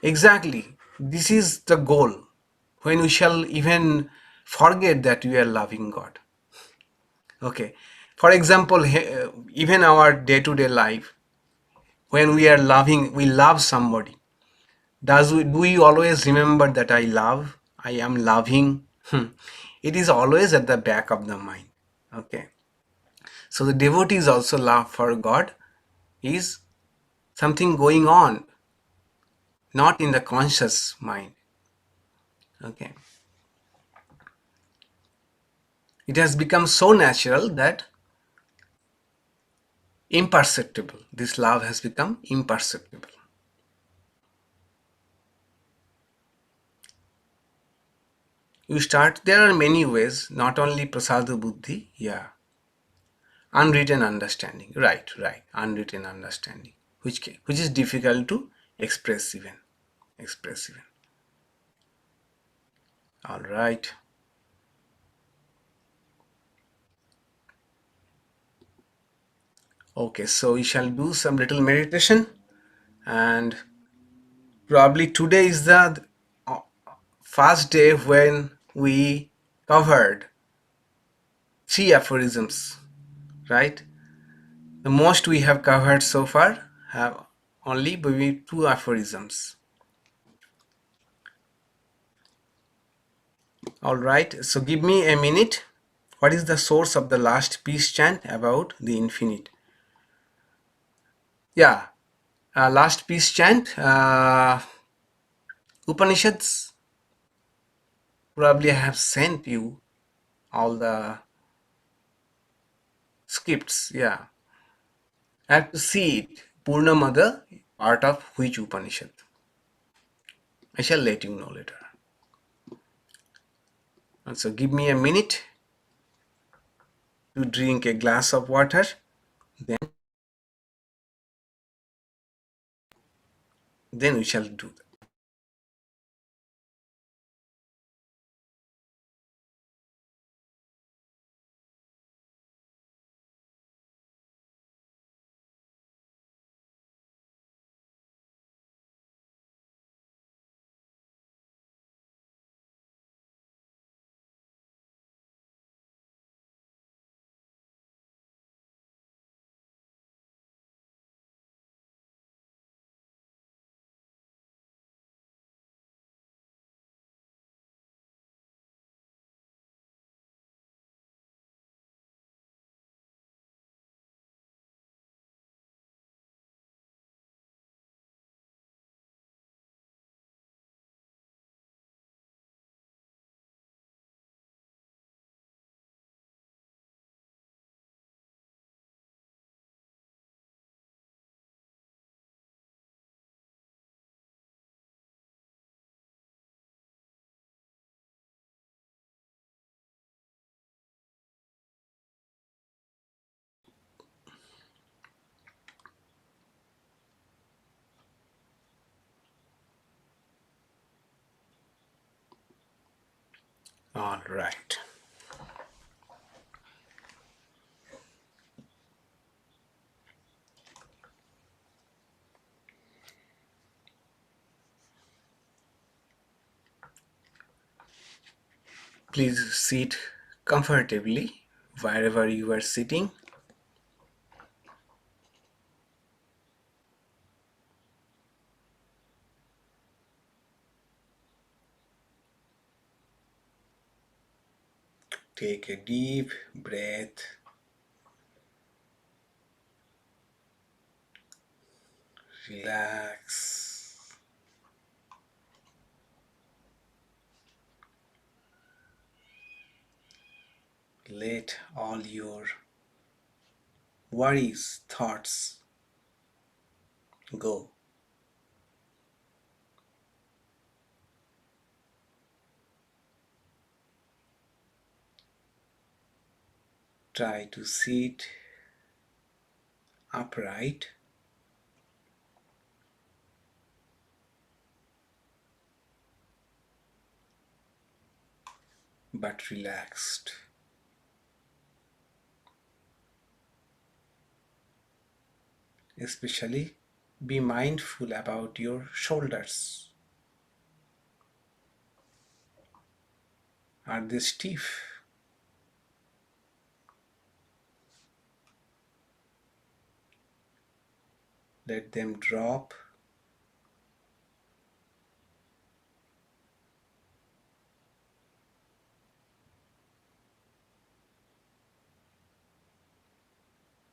Exactly. This is the goal. When we shall even forget that we are loving God. Okay. For example, even our day-to-day life, when we are loving, we love somebody. Do we always remember that I am loving? It is always at the back of the mind. Okay. So the devotee's also love for God is something going on, not in the conscious mind. Okay. It has become so natural that imperceptible. This love has become imperceptible. You start, there are many ways, not only prasada buddhi, yeah. Unwritten understanding, right, unwritten understanding, which is difficult to express even. All right. Okay, so we shall do some little meditation, and probably today is the first day when we covered 3 aphorisms, right? The most we have covered so far have only maybe 2 aphorisms. All right, so give me a minute. What is the source of the last peace chant about the infinite? Yeah, last peace chant, Upanishads. Probably I have sent you all the scripts. Yeah, I have to see it. Purnamada, part of which Upanishad? I shall let you know later. And so give me a minute. to drink a glass of water, then we shall do that. All right. Please sit comfortably wherever you are sitting. Take a deep breath. Relax. Let all your worries, thoughts go. Try to sit upright, but relaxed. Especially be mindful about your shoulders. Are they stiff? Let them drop.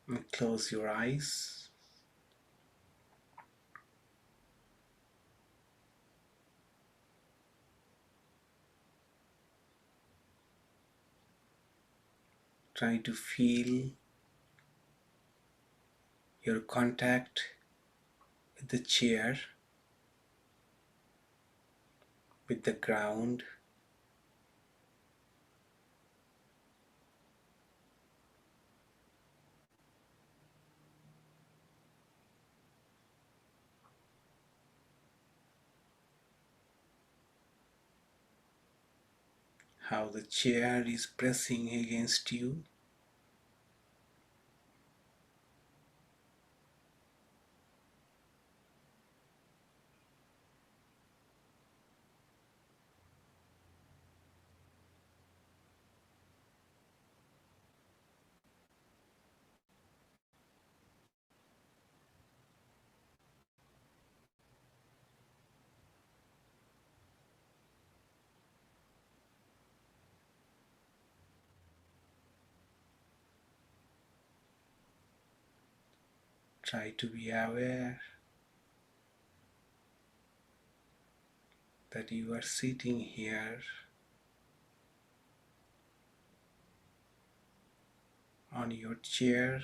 And close your eyes. Try to feel your contact with the chair, with the ground. How the chair is pressing against you. Try to be aware that you are sitting here on your chair,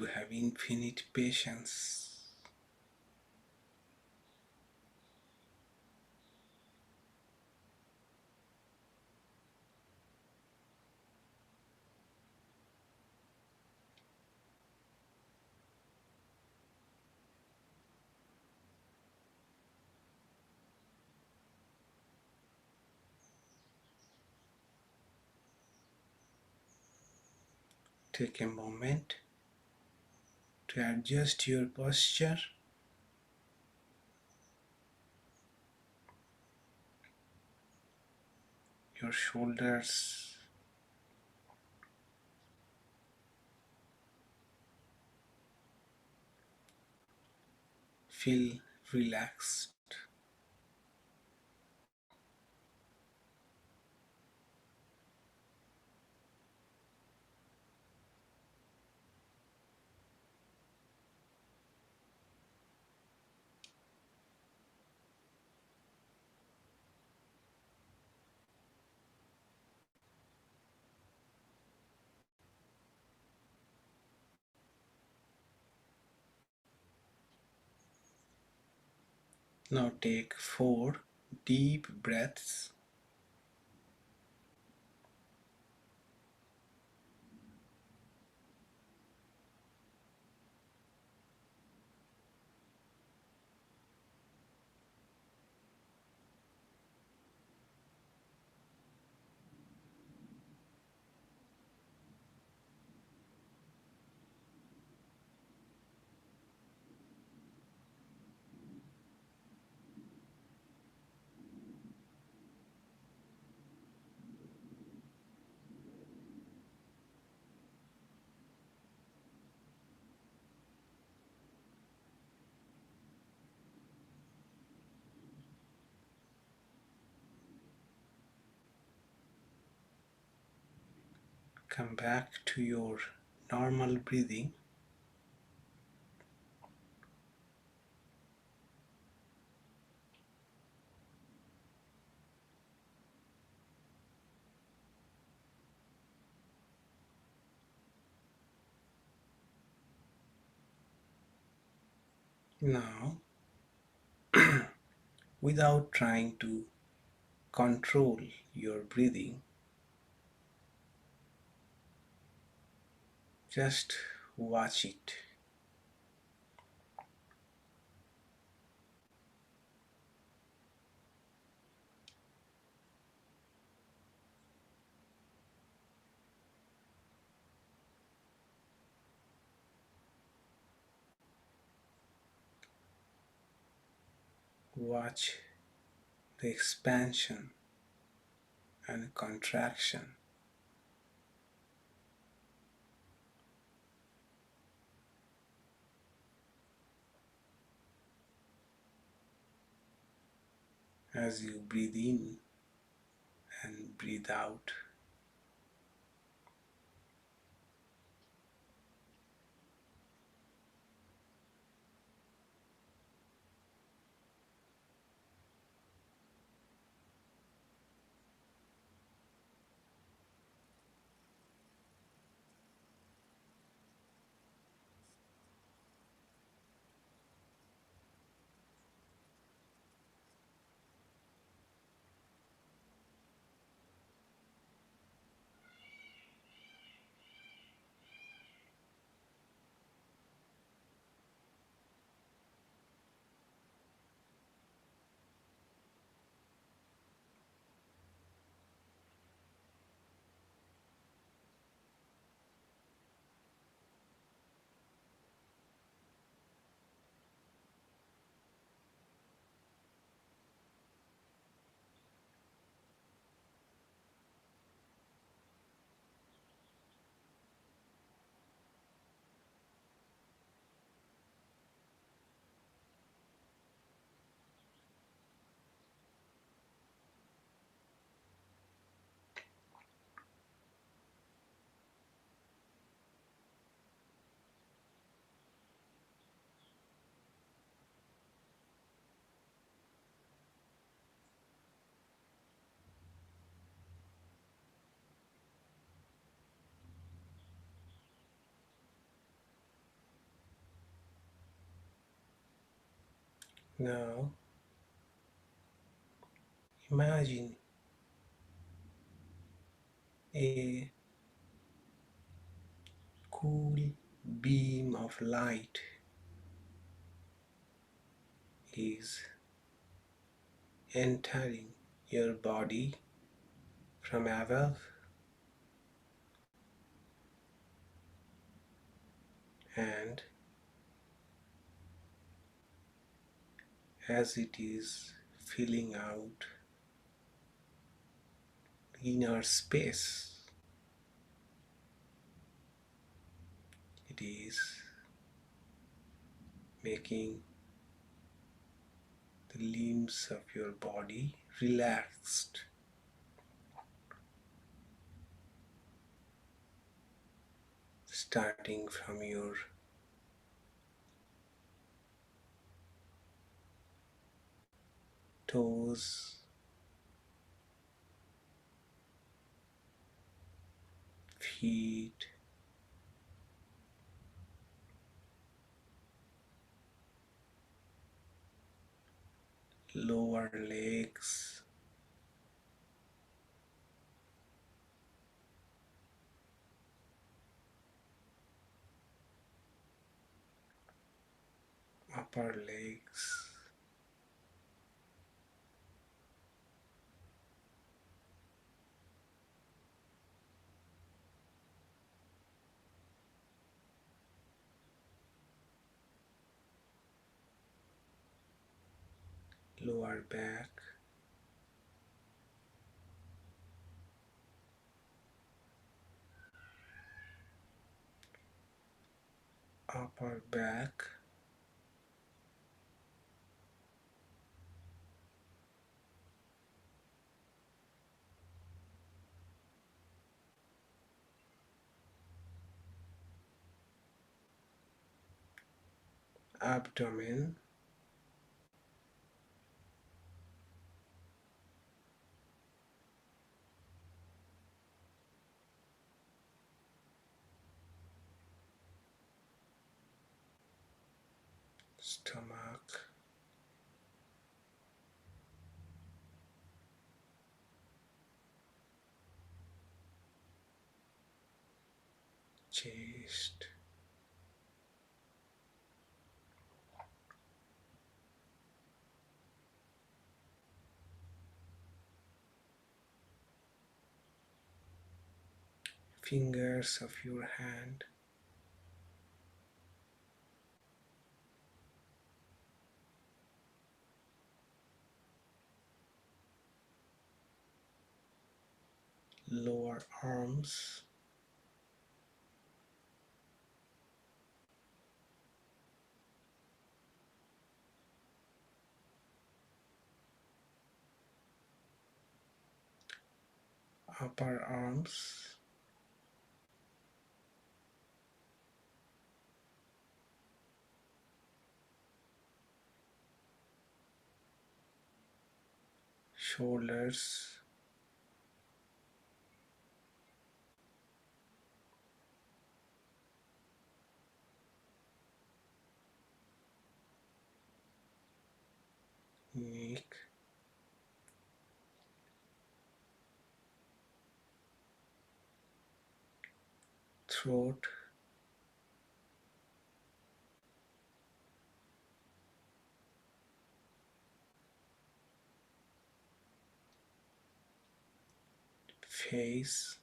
You have infinite patience. Take a moment to adjust your posture. Your shoulders feel relaxed. Now take 4 deep breaths. Come back to your normal breathing. Now, without trying to control your breathing, just watch it. Watch the expansion and contraction. As you breathe in and breathe out. Now imagine a cool beam of light is entering your body from above and as it is filling out inner space, it is making the limbs of your body relaxed, starting from your toes, feet, lower legs, upper legs, lower back, upper back, abdomen, stomach, chest, fingers of your hand, lower arms, upper arms, shoulders, neck, throat, face,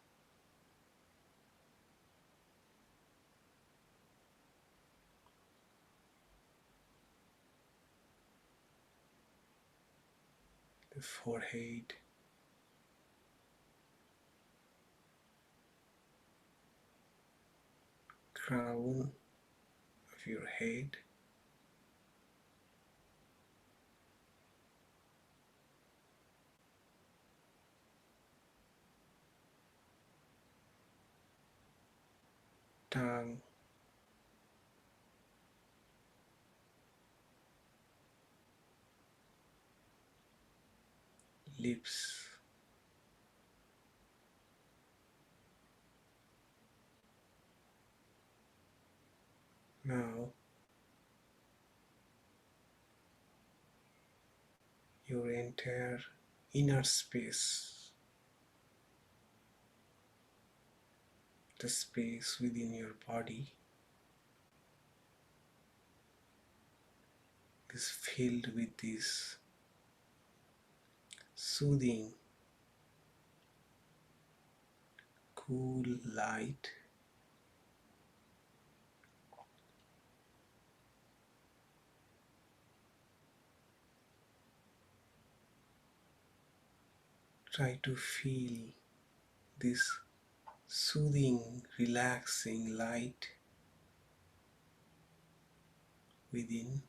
the forehead, crown of your head, tongue, lips. Now your entire inner space, the space within your body is filled with this soothing, cool light. Try to feel this soothing, relaxing light within.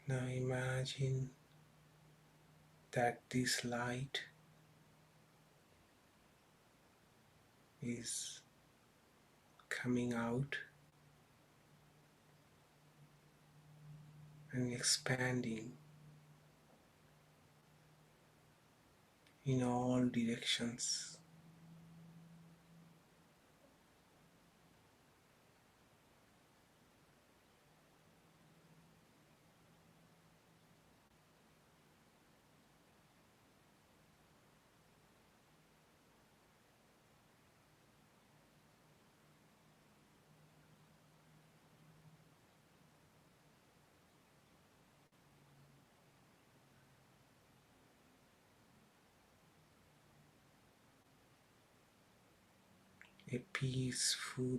Now imagine that this light is coming out and expanding in all directions. A peaceful,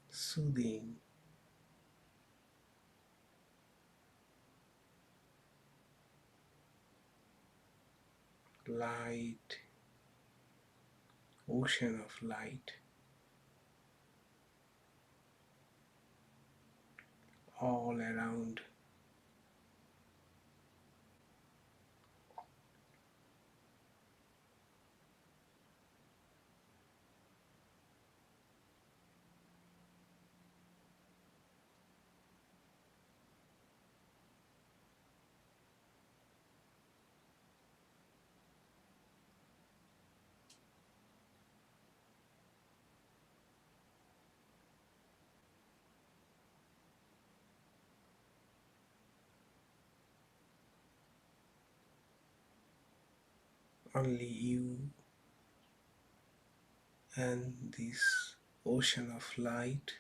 soothing, light, ocean of light all around. Only you and this ocean of light.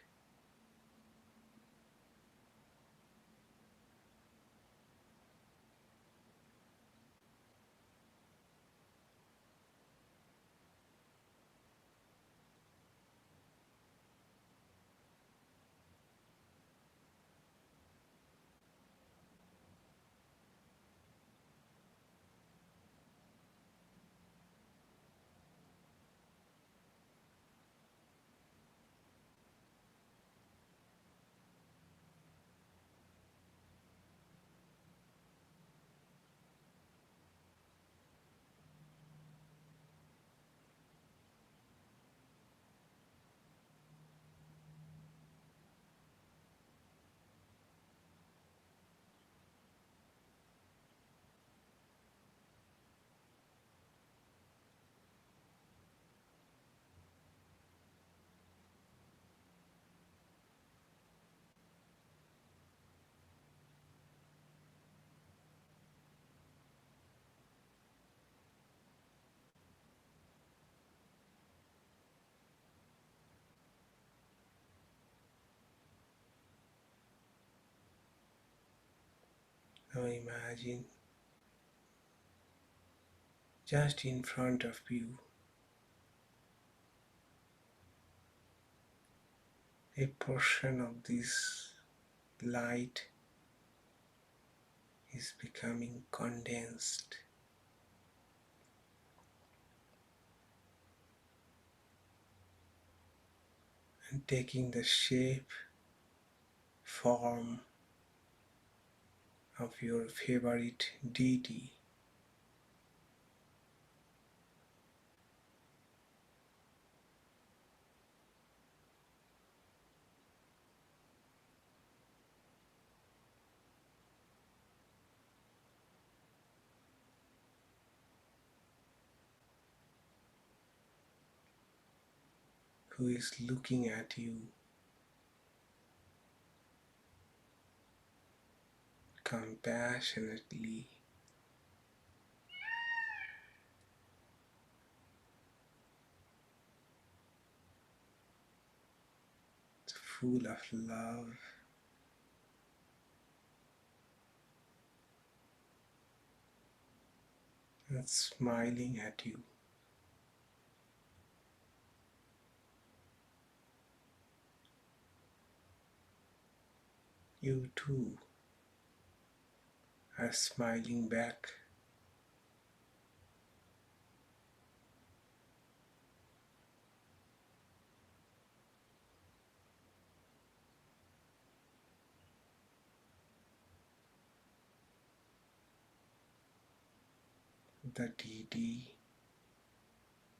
Now imagine just in front of you a portion of this light is becoming condensed and taking the shape, form of your favorite deity. Who is looking at you compassionately, full of love, and smiling at you. You too are smiling back. The deity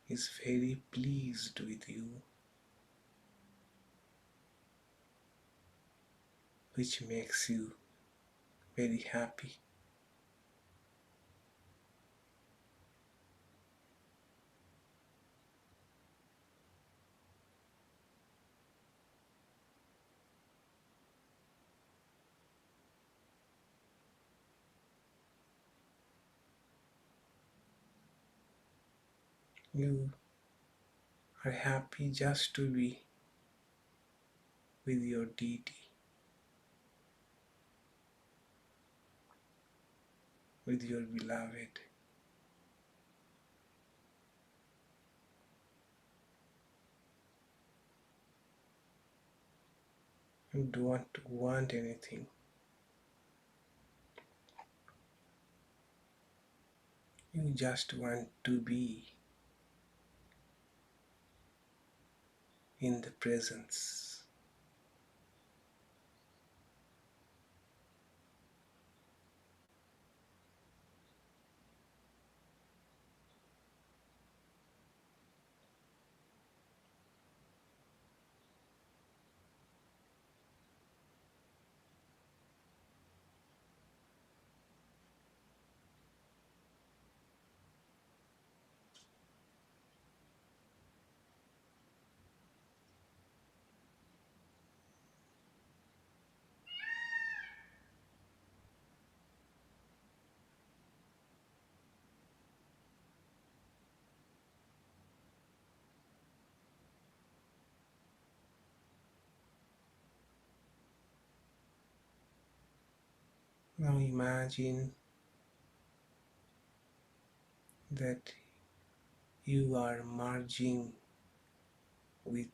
is very pleased with you, which makes you very happy. You are happy just to be with your deity, with your beloved. You don't want anything. You just want to be in the presence. Now imagine that you are merging with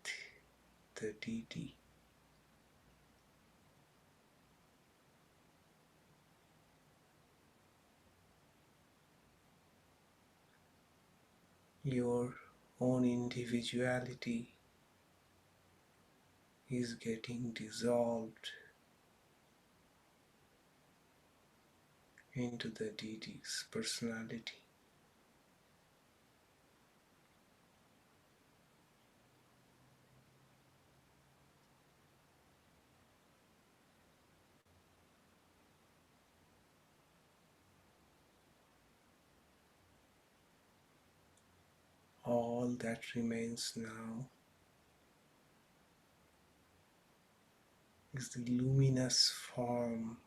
the deity. Your own individuality is getting dissolved into the deity's personality. All that remains now is the luminous form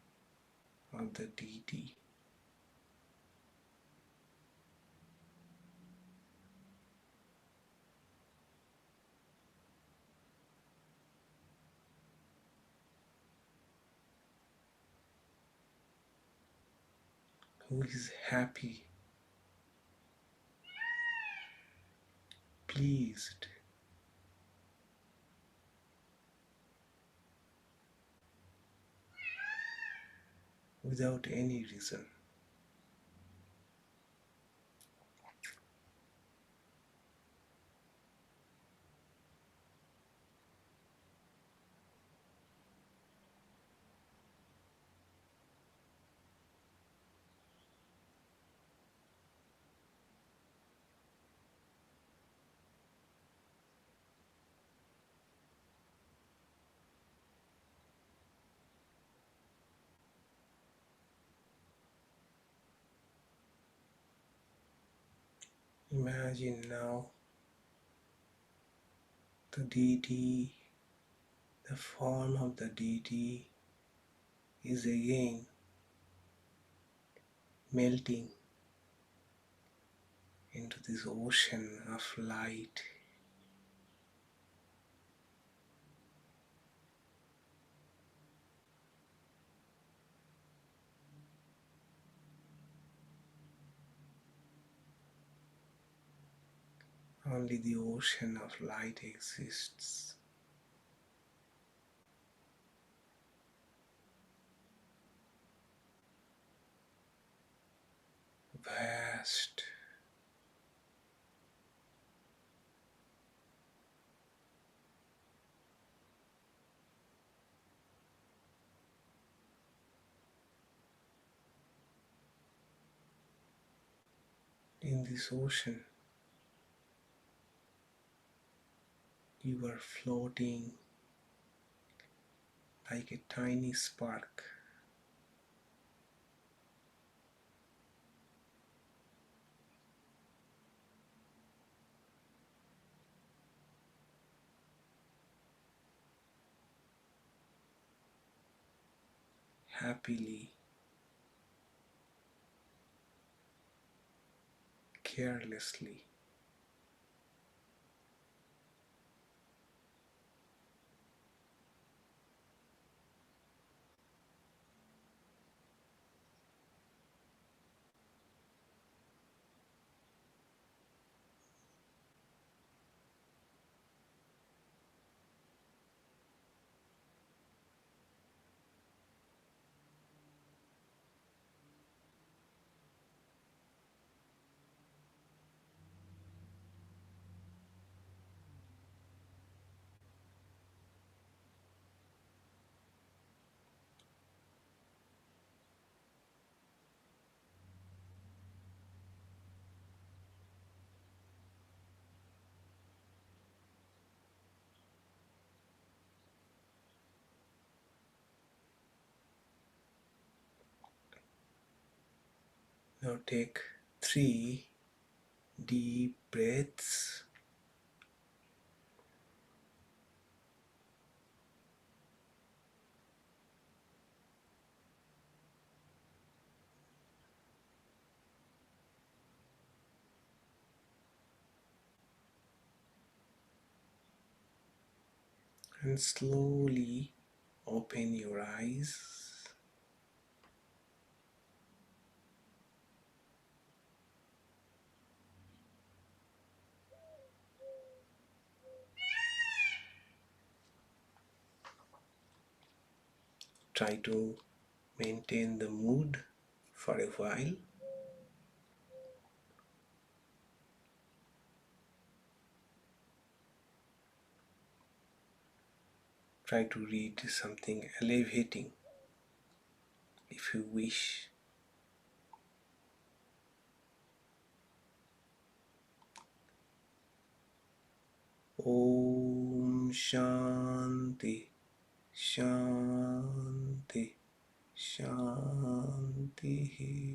of the deity. who is happy, pleased, without any reason. Imagine now the deity, the form of the deity is again melting into this ocean of light. Only the ocean of light exists. Vast. In this ocean, you are floating like a tiny spark. Happily, carelessly. Now take 3 deep breaths. And slowly open your eyes. Try to maintain the mood for a while. Try to read something elevating if you wish. Om Shanti Shanti Shanti.